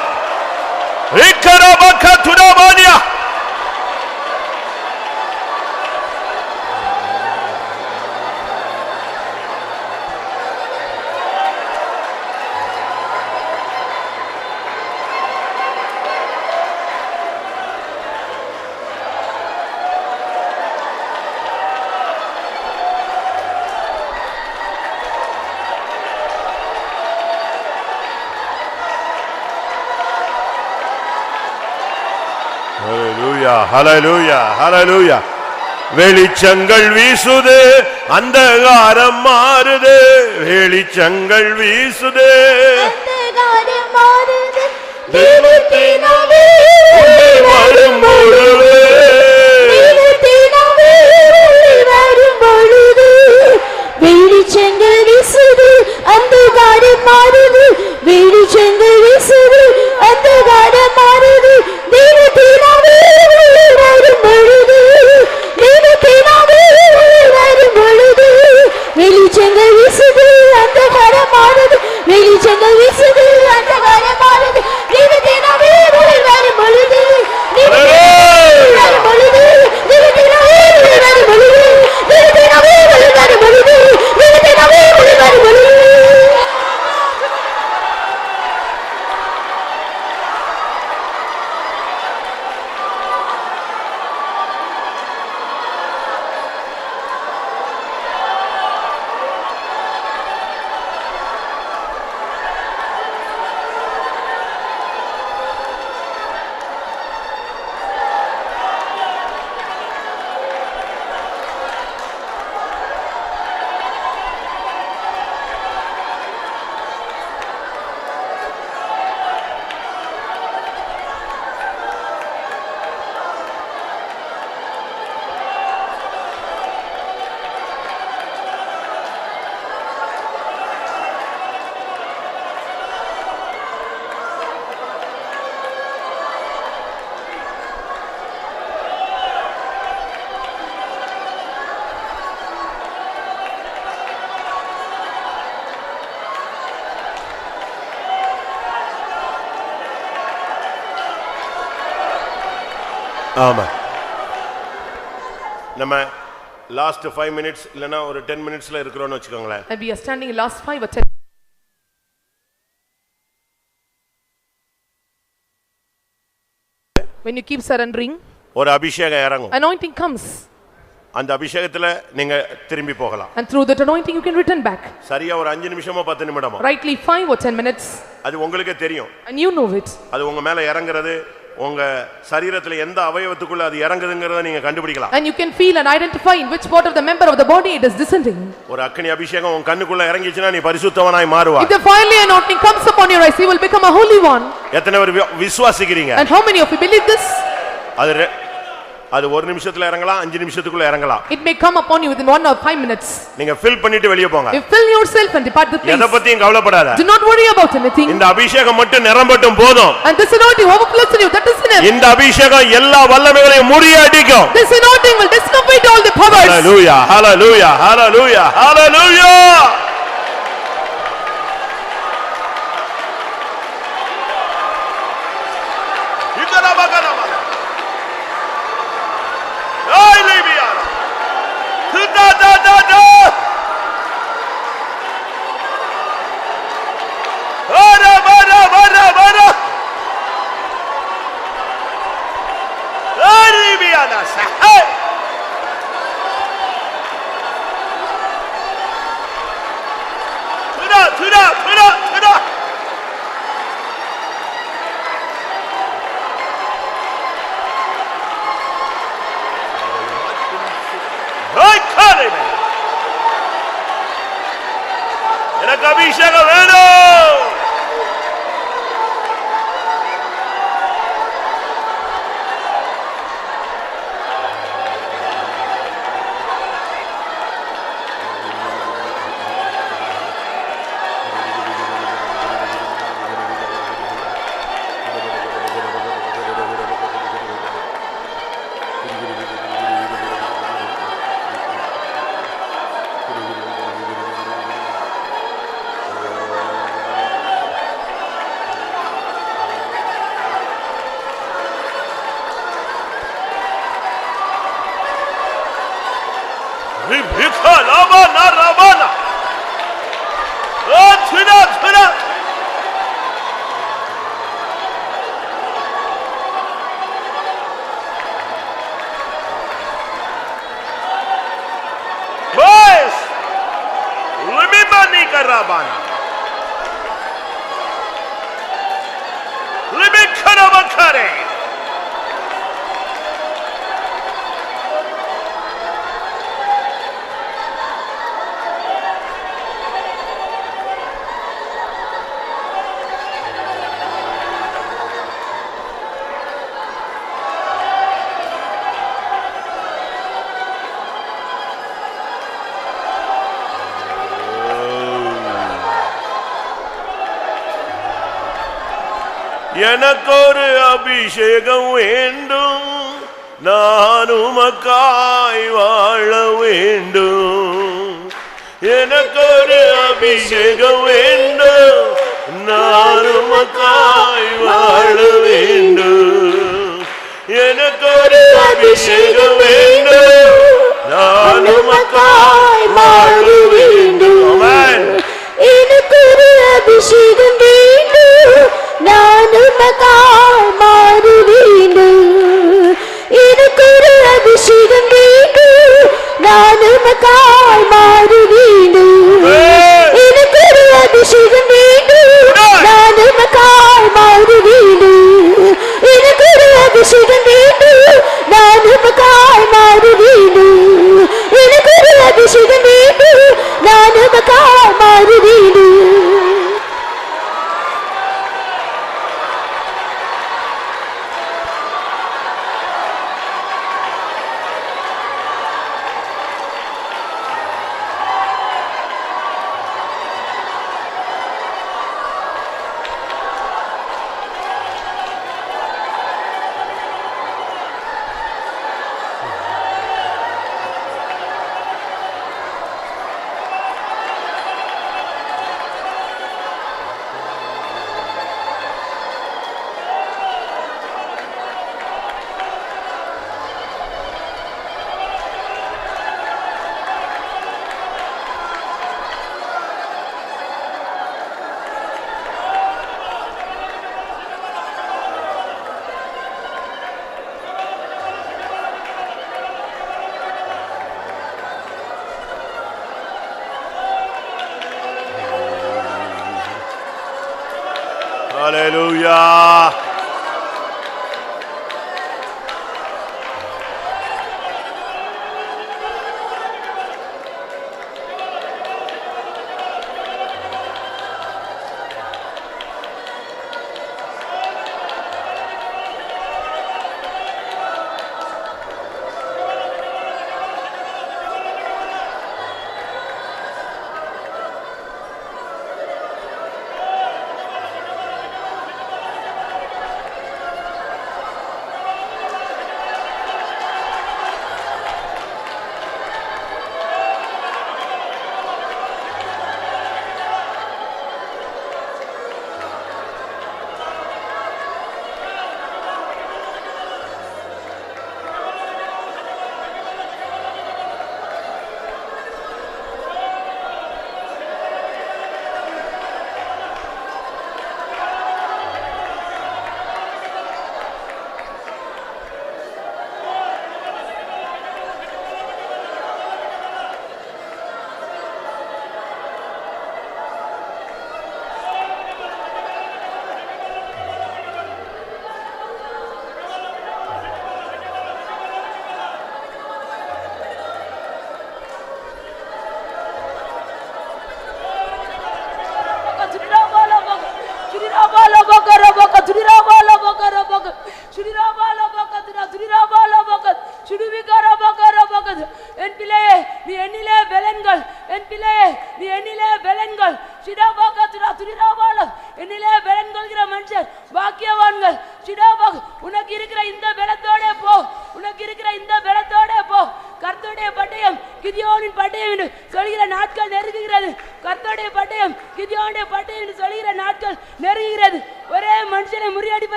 இக்கரபக துரபானியா. ஹல்லேலூயா ஹல்லேலூயா. வெளிச்சங்கள் வீசுது, அந்தகாரம் மாறுது. வெளிச்சங்கள் வீசுது, அந்தகாரம் மாறுது. தெய்வத்தினாலே வரும் பொழுது, தெய்வத்தினாலே வரும் பொழுது வெளிச்சங்கள் வீசுது, அந்தகாரம் மாறுது. வெளிச்சங்கள் வீசுது, அந்தகாரம் மாறுது. தெய்வத்தினாலே வரும் பொழுது, தெய்வத்தினாலே வரும் பொழுது வெளிச்சங்கள் வீசுது, அந்தகாரம் மாறுது. வெளிச்சங்கள் வீசுது, அந்தகாரம் மாறுது. தெய்வத்தினாலே வரும் பொழுது, வரும் பொழுது, தெய்வத்தினாலே வரும் பொழுது, தெய்வத்தினாலே வரும் பொழுது, தெய்வத்தினாலே வரும் பொழுது. ஆமா. நம்ம லாஸ்ட் 5 minutes இல்லனா ஒரு 10 minutesல இருக்குறோம்னு வெச்சுக்கோங்களேன். And we are standing in last 5 or 10. When you keep surrendering, ஒரு அபிஷேகம் இறங்கும். anointing comes. அந்த அபிஷேகத்துல நீங்க திரும்பி போகலாம். And through that anointing you can return back. சரியா ஒரு 5 நிமிஷமோ 10 நிமிடமோ. Rightly 5 or 10 minutes. அது உங்களுக்கே தெரியும். And you know it. அது உங்க மேல இறங்குறது உங்க சரீரத்துல எந்த அவயவத்துக்குள்ள அது இறங்குதுங்கறத நீங்க கண்டுபிடிக்கலாம். And you can feel and identify in which part of the member of the body it is descending. ஒரு அக்கினி அபிஷேகம் உன் கண்ணுக்குள்ள இறங்கிச்சுனா நீ பரிசுத்தவனாய் மாறுவாய். If the fiery anointing comes upon your eyes, you will become a holy one. எத்தனை பேர் விசுவாசிக்கிறீங்க? And how many of you believe this? அது ஒரு நிமிஷத்துல இறங்கலாம், 5 நிமிஷத்துக்குள்ள இறங்கலாம். It may come upon you within 1 or 5 minutes. நீங்க ஃபில் பண்ணிட்டு வெளிய போங்க. You fill yourself and depart the place. எதை பத்தியும் கவலைப்படாத. Do not worry about anything. இந்த அபிஷேகம் மட்டும் நிரம்பட்டும் போதும். And this anointing overflows in you. That is enough. இந்த அபிஷேகம் எல்லா வல்லமைகளையும் முறியடிக்கும். This anointing will discomfort all the powers. Hallelujah, hallelujah, hallelujah, hallelujah. எனக்கு அபிஷேகம் வேணும். ரபானா லிபிகரபகரே எனக்கொரு அபிஷேகம் வேண்டும், நான் உமக்காய் வாழ வேண்டும். எனக்கொரு அபிஷேகம் வேண்டும், நான் உமக்காய் வாழ வேண்டும். எனக்கொரு அபிஷேகம் வேண்டும், நான் உமக்காய் வாழ வேண்டும். எனக்கொரு அபிஷேகம் வேண்டும், நான் உமக்காய் மாற வேண்டும். எனக்கொரு அபிஷேகம் வேண்டும், நான் உமக்காய் மாற வேண்டும். எனக்கொரு அபிஷேகம் வேண்டும், நான் உமக்காய் மாற வேண்டும். எனக்கொரு அபிஷேகம் வேண்டும், நான் உமக்காய் மாற வேண்டும். எனக்கொரு அபிஷேகம் வேண்டும், நான் உமக்காய் மாற வேண்டும். Hallelujah.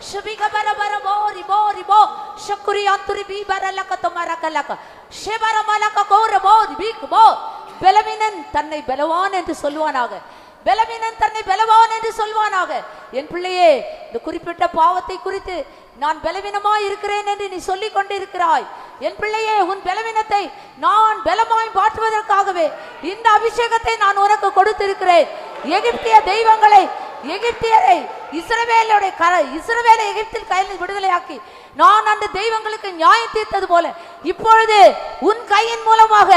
Shabika bara bara bo ribo shakuri anturi bi bara laka tomara kalaka shebara malaka kore bo ribik bo பெலவீனன் தன்னை பலவான் என்று சொல்வானாக பலவீனன் தன்னை பலவான் என்று சொல்வானாக என் பிள்ளையே இந்த குறிப்பிட்ட பாவத்தை குறித்து நான் பலவீனமாய் இருக்கிறேன் என்று நீ சொல்லிக் கொண்டிருக்கிறாய் என் பிள்ளையே உன் பலவீனத்தை நான் பலமாய் மாற்றுவதற்காகவே இந்த அபிஷேகத்தை நான் உனக்கு கொடுத்திருக்கிறேன் எகிப்திய தெய்வங்களை எகிப்தியரை இஸ்ரவேலை எகிப்தில் கையில் விடுதலையாக்கி நான் அந்த தெய்வங்களுக்கு நியாயம் தீர்த்தது போல இப்பொழுது உன் கையின் மூலமாக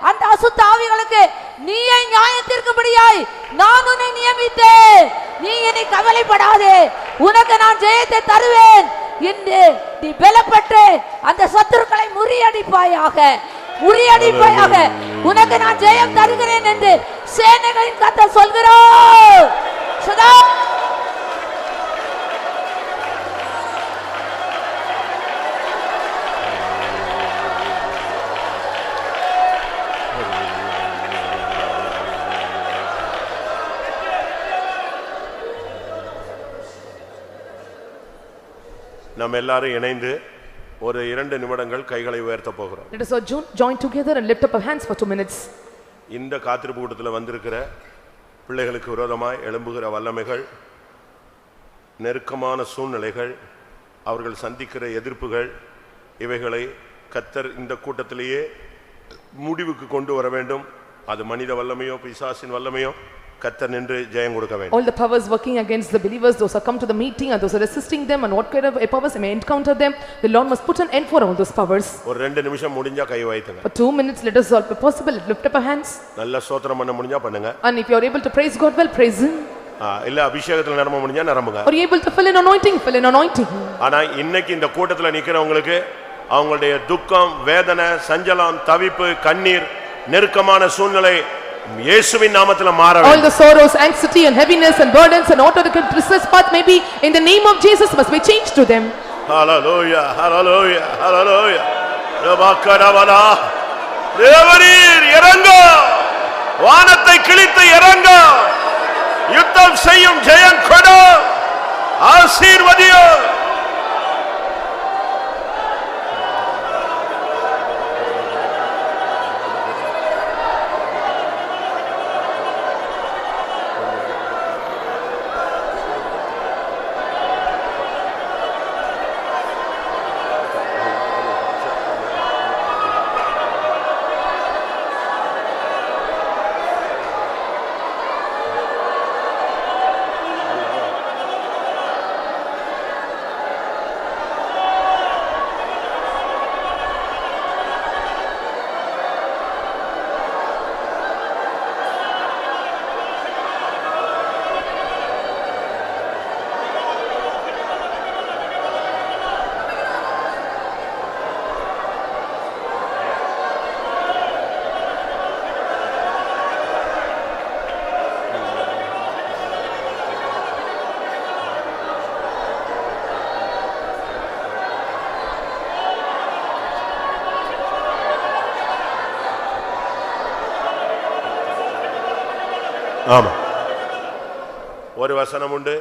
அந்த அசுத்த ஆவிகளுக்கு நீயை நியாயம் தீர்க்கும்படியாய் நான் உன்னை நியமித்தேன் நீ என்னை கவலைப்படாதே உனக்கு நான் ஜெயத்தை தருவேன் என்று நீ பலப்பட்டு அந்த சத்துருக்களை முறியடிப்பாயாக உனக்கு நான் ஜெயம் தருகிறேன் என்று சேனைகளின் கர்த்தர் சொல்கிறார் சதா நாம் எல்லாரும் இணைந்து ஒரு 2 நிமிடங்கள் கைகளை உயர்த்த போகிறோம். Let us all join together and lift up our hands for 2 minutes. இந்த காத்திருப்பு கூட்டத்தில் வந்திருக்கிற பிள்ளைகளுக்கு விரோதமாய் எழும்புகிற வல்லமைகள், நெருக்கமான சூழ்நிலைகள், அவர்கள் சந்திக்கிற எதிர்ப்புகள், இவைகளை கர்த்தர் இந்த கூட்டத்திலேயே முடிவுக்கு கொண்டு வர வேண்டும். அது மனித வல்லமையோ பிசாசின் வல்லமையோ கர்த்தர் நின்று ஜெயம் கொடுக்க வேண்டும். All the powers working against the believers, those who come to the meeting and those who are resisting them and what kind of powers may encounter them, the Lord must put an end for all those powers. ஒரு 2 நிமிஷம் முடிஞ்சா கை வைத்துங்க. For 2 minutes, let us all, if possible, lift up our hands. நல்ல ஸ்தோத்திரம் பண்ண முடிஞ்சா பண்ணுங்க. And if you are able to praise God, well, praise Him. இல்ல அபிஷேகத்துல நிரம்ப முடிஞ்சா நிரம்புங்க. Or you able to fill in anointing. ஆனா இன்னைக்கு இந்த கூட்டத்துல நிக்கிறவங்களுக்கு அவங்களுடைய துக்கம், வேதனை, சஞ்சலம், தவிப்பு, கண்ணீர், நெருக்கமான சூழ்நிலை இயேசுவின் நாமத்தில மாற வேண்டும். All the sorrows, anxiety and heaviness and burdens and whatever the distress path may be, in the name of Jesus must be changed to them. Hallelujah, hallelujah, hallelujah. ரபக்கரவலா தேவரீர் இறங்க, வானத்தை கிழித்து இறங்க, யுத்தம் செய்யும் ஜெயம் கொடு, ஆசீர்வதியும். ஆமா, ஒரு வசனம் உண்டு,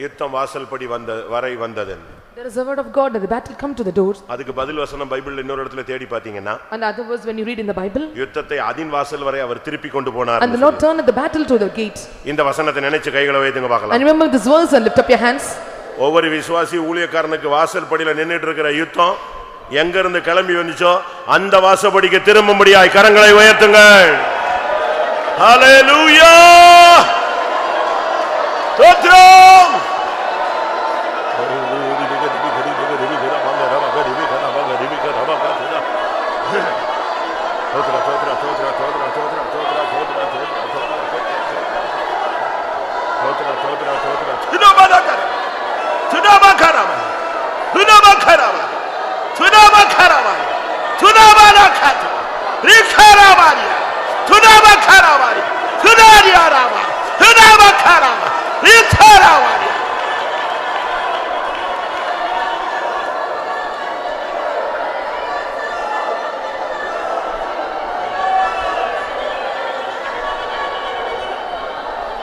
யுத்தம் வாசல் படி வரை வந்தது. There is a word of God that the battle come to the doors. அதுக்கு பதில் வசனம் பைபிள்ல இன்னொரு இடத்துல தேடி பாத்தீங்கன்னா, and other words when you read in the Bible, யுத்தத்தை அதின் வாசல் வரை அவர் திருப்பி கொண்டு போனார். and the Lord turned the battle to the gate. இந்த வசனத்தை நினைச்சு கைகளை வைத்துங்க பார்க்கலாம். and remember this verse and lift up your hands. ஒவ்வொரு விசுவாசி ஊழியக்காரனுக்கு வாசல் படியில நின்னுட்டு இருக்கிற யுத்தம் எங்க இருந்து கிளம்பி வந்துச்சோ அந்த வாசப்படிக்கு திரும்பும்படியாய் கரங்களை உயர்த்துங்கள். ஹalleluya, ஸ்தோத்திரம்.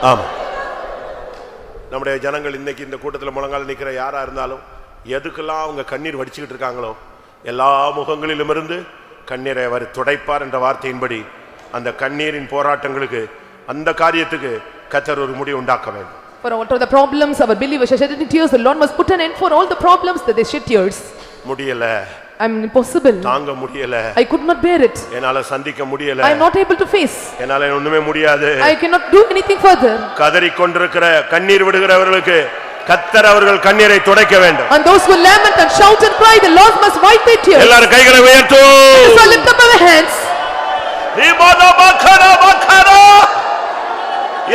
ஆமா, நம்முடைய ஜனங்கள் இன்னைக்கு இந்த கூட்டத்தில் முழங்கால் நிற்கிற யாரா இருந்தாலும் எதுக்கெல்லாம் அவங்க கண்ணீர் வடிச்சுக்கிட்டு இருக்காங்களோ எல்லா முகங்களிலும் இருந்து கண்ணீரை அவர் துடைப்பார் என்ற வார்த்தையின்படி அந்த கண்ணீரின் போராட்டங்களுக்கு அந்த காரியத்துக்கு கர்த்தர் ஒரு முடிவு உண்டாக்க வேண்டும். For what are the problems our believers are shedding tears, the Lord must put an end for all the problems that they shed tears. முடியல, I'm impossible. தாங்க முடியல, I could not bear it. என்னால சந்திக்க முடியல, I am not able to face. என்னால ஒண்ணுமே முடியாது. I cannot do anything further. கதறிக் கொண்டிருக்கிற கண்ணீர் விடுகிறவர்களுக்கு கர்த்தர் அவர்கள் கண்ணீரை துடைக்க வேண்டும். And those who lament and shout and cry, the Lord must wipe their tears. எல்லாரும் கைகளை உயர்த்துவோம். So lift up our hands.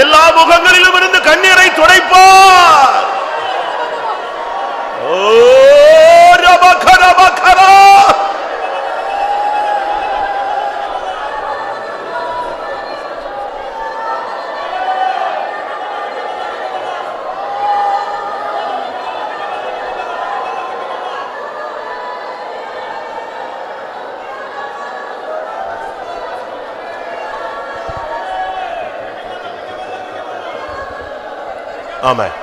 எல்லா முகங்களிலும் இருந்து கண்ணீரை துடைப்பார். ஓ ரபகரா பகரா ஆமென்.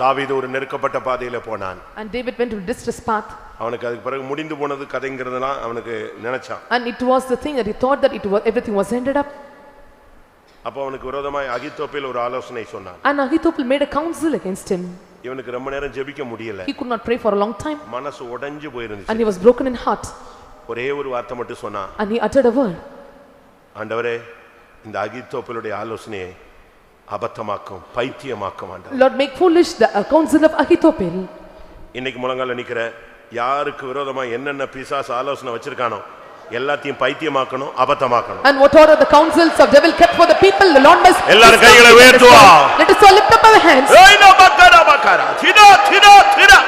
தாவீது ஒரு நெருக்கப்பட்ட பாதையில போனான். And David went to a distress path. அவனுக்கு அதுக்கு பிறகு முடிந்து போனது கதைங்கிறதுலாம் அவனுக்கு நினைச்சான். And it was the thing that he thought that everything was ended up. அப்ப அவனுக்கு விரோதமாய் அகித்தோப்பேல் ஒரு ஆலோசனை சொன்னான். And Ahithophel made a counsel against him. இவனுக்கு ரொம்ப நேரம் ஜெபிக்க முடியல. He could not pray for a long time. மனசு உடைஞ்சு போயிருந்துச்சு. And he was broken in heart. ஒரே ஒரு வார்த்தை மட்டும் சொன்னான். And he uttered a word. ஆண்டவரே, இந்த அகித்தோப்பேலுடைய ஆலோசனையை அபத்தமாக்கும், பைத்தியமாக்கும் ஆண்டவரே. Lord, make foolish the counsel of Ahithophel. இன்னைக்கு முழங்கால நிக்கிற யாருக்கு விரோதமா என்னென்ன பிசாசு ஆலோசனை வச்சிருக்கானோ எல்லாத்தையும் பைத்தியமாக்கணும், அபத்தமாக்கணும். And what are the counsels of devil kept for the people, the Lord must. எல்லாரும் கைகளை உயர்த்துவோம். Let us all lift up our hands. ஏய்னா Baqarah Baqarah திடா திடா திடா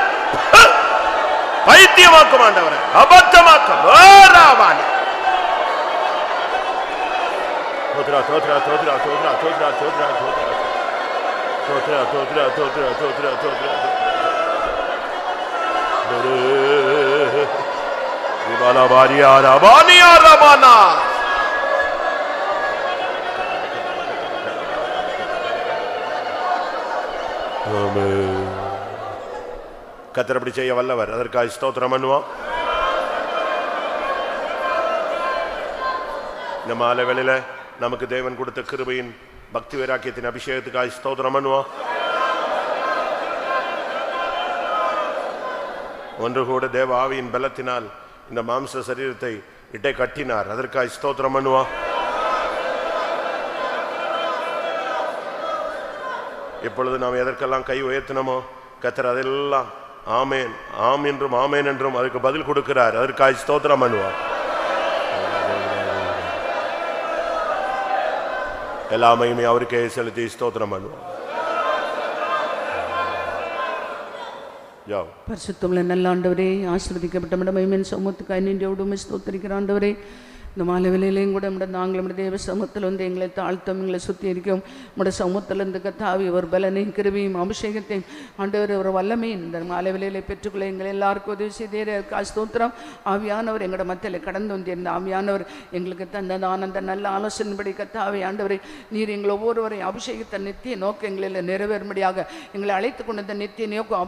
பைத்தியமாக்கும் ஆண்டவரே, அபத்தமாக்கும். ஓராவானி தோத்ரா தோத்ரா தோத்ரா தோத்ரா தோத்ரா தோத்ரா தோத்ரா தோத்ரா தோத்ரா தோத்ரா தோத்ரா விபாலா பாரியாரா பானியாரா பானா ஆமென். கர்த்தர் அப்படி செய்ய வல்லவர். அதற்காக ஸ்தோத்திரம் பண்ணுவோம். இந்த மாலை வேளையில நமக்கு தேவன் கொடுத்த கிருபையின் பக்தி வைராக்கியத்தின் அபிஷேகத்துக்காக ஸ்தோத்திரம் பண்ணுவோம். ஒன்று கூட தேவ ஆவியின் பலத்தினால் இந்த மாம்ச சரீரத்தை இட்டை கட்டினார். அதற்காக ஸ்தோத்திரம் பண்ணுவோம். இப்பொழுது நாம் எதற்கெல்லாம் கை உயர்த்தினமோ கர்த்தர் அதெல்லாம் ஆமேன் ஆம் என்றும் ஆமேன் என்றும் அதுக்கு பதில் கொடுக்கிறார். அதற்காக ஸ்தோத்திரம் பண்ணுவோம். எல்லாமையுமே அவருக்கே செலுத்தி ஸ்தோத்திரம் பண்ணுவோம். பரிசுத்தமுள்ள நல்ல ஆண்டவரே, ஆசீர்வதிக்கப்பட்ட மகிமையின் சமூகத்துக்காய் நன்றியோடு ஸ்தோத்திரிக்கிற ஆண்டவரே, இந்த மாலை வேளையிலையும் கூட நாங்கள் நம்முடைய தேவ சமூகத்தில் வந்து எங்களை தாழ்த்தம், எங்களை சுற்றி இருக்கோம். நம்முடைய சமூகத்திலிருந்து கத்தாவி ஒரு பலனையும் கிருபையும் அபிஷேகத்தையும் ஆண்டவர் ஒரு வல்லமையும் இந்த மாலை வேளையிலே பெற்றுக்கொள்ள எங்களை எல்லாருக்கும் உதவி செய்தே ஸ்தோத்திரம். ஆவியானவர் எங்களோட மத்தியில் கடந்து வந்திருந்த ஆவியானவர் எங்களுக்கு தந்ததான அந்த நல்ல ஆலோசனைப்படி கத்தாவி ஆண்டவரை நீர் எங்கள் ஒவ்வொருவரையும் அபிஷேகத்தை நித்திய நோக்கம் எங்களில் நிறைவேறும்படியாக எங்களை அழைத்து கொண்ட நித்திய நோக்கம்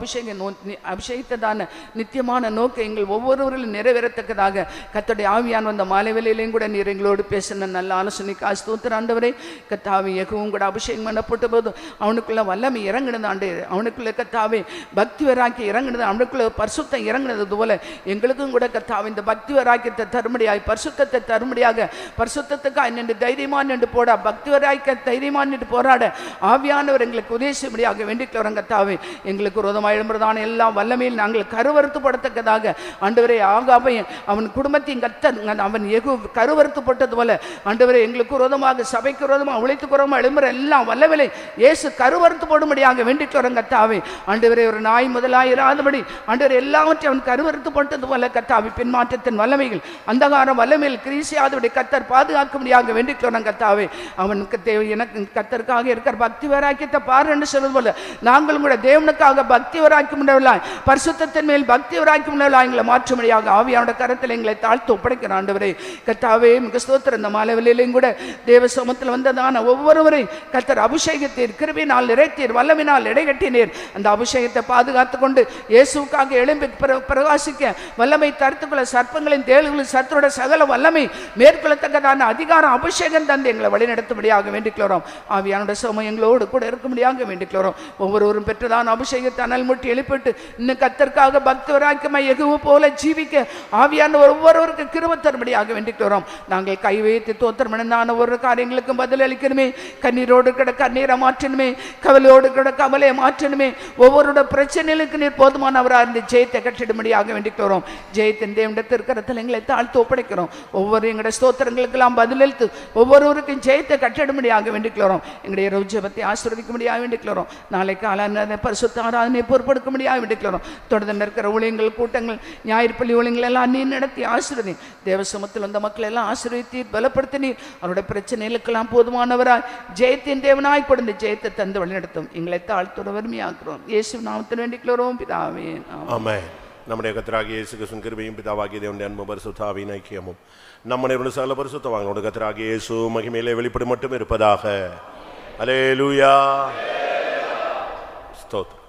அபிஷேகித்ததான நித்தியமான நோக்கம் எங்கள் ஒவ்வொருவரிலும் நிறைவேறத்தக்கதாக கர்த்தருடைய ஆவியான் வந்த மாலை வேளையிலையும் கூட நீர் எங்களோடு பேசின நல்ல ஆலோசனைக்கு ஸ்தோத்திரம் ஆண்டவரே. கத்தாவி எகவும் கூட அபிஷேகம் பண்ணப்பட்ட போது அவனுக்குள்ள வல்லமை இறங்கினது ஆண்டு, அவனுக்குள்ள கத்தாவே பக்தி வராக்கி இறங்கினது, அவனுக்குள்ள பரிசுத்தம் இறங்கினது போல எங்களுக்கும் கூட கத்தாவை இந்த பக்தி வராக்கியத்தை தரும்படியாக, பரிசுத்தத்தை தரும்படியாக, பரிசுத்தத்துக்காக நின்று தைரியமான் என்று போட, பக்தி வராக்க தைரியமான் என்று போராட ஆவியானவர் எங்களுக்கு உதவி செய்யும்படியாக வேண்டிக் வரங்க கத்தாவே. எங்களுக்கு விரோதமாக எழும்புறதான எல்லா வல்லமையில் நாங்கள் கருவறுத்துப்படத்தக்கதாக ஆண்டவரே ஆகாபை அவன் குடும்பத்தையும் கத்தர் அவன் எகு கருவறுத்துப்பட்டது போல ஆண்டவரே எங்களுக்கு விரோதமாக, சபைக்கு விரோதமாக, உழைத்துக்கு விரோதமாக எழும்புற எல்லாம் வல்லவில்லை இயேசு கருவறுத்து போடும்படியாக வேண்டிட்டு வரங்க கத்தாவே. ஆண்டவரே ஒரு நாய் முதலாக இராதபடி ஆண்டவர் எல்லாவற்றையும் அவன் கருவறுத்து போட்டது போல கத்தாவி பின்மாற்றத்தின் வல்லமைகள் அந்தகார வல்லமையில் கிரீசியாதபடி கத்தர் பாதுகாக்கும்படியாக வேண்டிட்டு வரங்க கத்தாவே. அவனுக்கு தேவை எனக்கு கத்தருக்காக இருக்கிற பக்தி வராக்கியத்தை பாரு என்று சொல்வது போல நாங்களும் கூட தேவனுக்காக பக்தி வராக்கி முடியவில்லை, பரிசுத்தத்தின் மேல் பக்தி வராக்கி முடியவில்லை, எங்களை மாற்றும்படியாக ஆவியானோட கரத்தில் எங்களை தாழ்த்து ஒப்படைக்கிற ஆண்டவரே. கர்த்தாவே மிக ஸ்தோத்திரம். இந்த மாலைவெளியிலையும் கூட தேவ சமூகத்தில் வந்ததான ஒவ்வொருவரையும் கர்த்தர் அபிஷேகத்தீர், கிருபையினால் நிறைத்தீர், வல்லமையினால் இடைகட்டினீர். அந்த அபிஷேகத்தை பாதுகாத்து கொண்டு இயேசுவுக்காக எழும்பி பிரகாசிக்க வல்லமை தடுத்துக்கொள்ள சர்ப்பங்களின் தேளுகளின் சத்துருடைய சகல வல்லமை மேற்கொள்ளத்தக்கதான அதிகாரம் அபிஷேகம் தந்து எங்களை வழிநடத்தும்படியாக வேண்டிக்கிறோம். ஆவியானுடைய சமயம் எங்களோடு கூட இருக்கும்படியாக வேண்டிக்கிறோம். ஒவ்வொருவரும் பெற்றதான அபிஷேகத்தை அனல் முட்டி எழுப்பிட்டு இன்னும் கர்த்தருக்காக பக்தி வராக்கமாய் எகுவு போல ஜீவிக்க ஆவியான ஒவ்வொருவருக்கு கிருபை தரும்படியாக வேண்டிக்கிறோம். நாங்கள் கை வைத்து தோத்திரம் அடைந்தான ஒரு காரியங்களுக்கும் பதில் அளிக்கணுமே. கண்ணீரோடு கிட கண்ணீரை மாற்றணுமே, கவலையோடு கிட கவலையை மாற்றணுமே. ஒவ்வொருட பிரச்சனைகளுக்கு நீர் போதுமானவராக இருந்து ஜெயத்தை கட்டிடும்படியாக வேண்டிக்கிறோம். ஜெயத்தின் தேவனுடைய திருக்கரத்தில் எங்களை தாழ்த்து ஒப்படைக்கிறோம். ஒவ்வொரு எங்களுடைய ஸ்தோத்திரங்களுக்கெல்லாம் பதிலளித்து ஒவ்வொருவருக்கும் ஜெயத்தை கட்டிடும்படியாக வேண்டிக்கிறோம். எங்களுடைய ரோஜபத்தை ஆசீர்வதிக்கும்படியாக வேண்டிக்கிறோம். நாளை காலான பரிசுத்த ஆராதனை பொறுப்பெடுக்கும்படியாக வேண்டிக்கிறோம். தொடர்ந்து இருக்கிற ஊழியங்கள், கூட்டங்கள், ஞாயிறு பள்ளி ஊழியங்கள் எல்லாம் நீர் நடத்தி ஆசீர்வதி. தேவ சமூகத்தில் வந்த மக்கள் எல்லாம் ஆசீர்வதித்தீர், பலப்படுத்தினீர். அவருடைய பிரச்சனைகளுக்கெல்லாம் போதுமானவராய் ஜெயத்தின் தேவனாய் கொடுத்து ஜெயத்தை தந்து வழிநடத்தும். எங்களை தாழ்த்தோட வறுமையாக்குறோம். இயேசு நாமத்தில் வேண்டிக்கிறோம் பிதாவே. ஆமென். நம்முடைய கர்த்தராகிய இயேசு கிறிஸ்துவின் கிருபையும் பிதாவாகிய தேவனுடைய அன்பும் பரிசுத்தாவின் ஐக்கியமும் நம்முடைய சகல பரிசுத்தவான்களோட கர்த்தராகிய இயேசு மகிமையிலே வெளிப்படும் மட்டும் இருப்பதாக. அல்லேலூயா. ஸ்தோத்திரம்.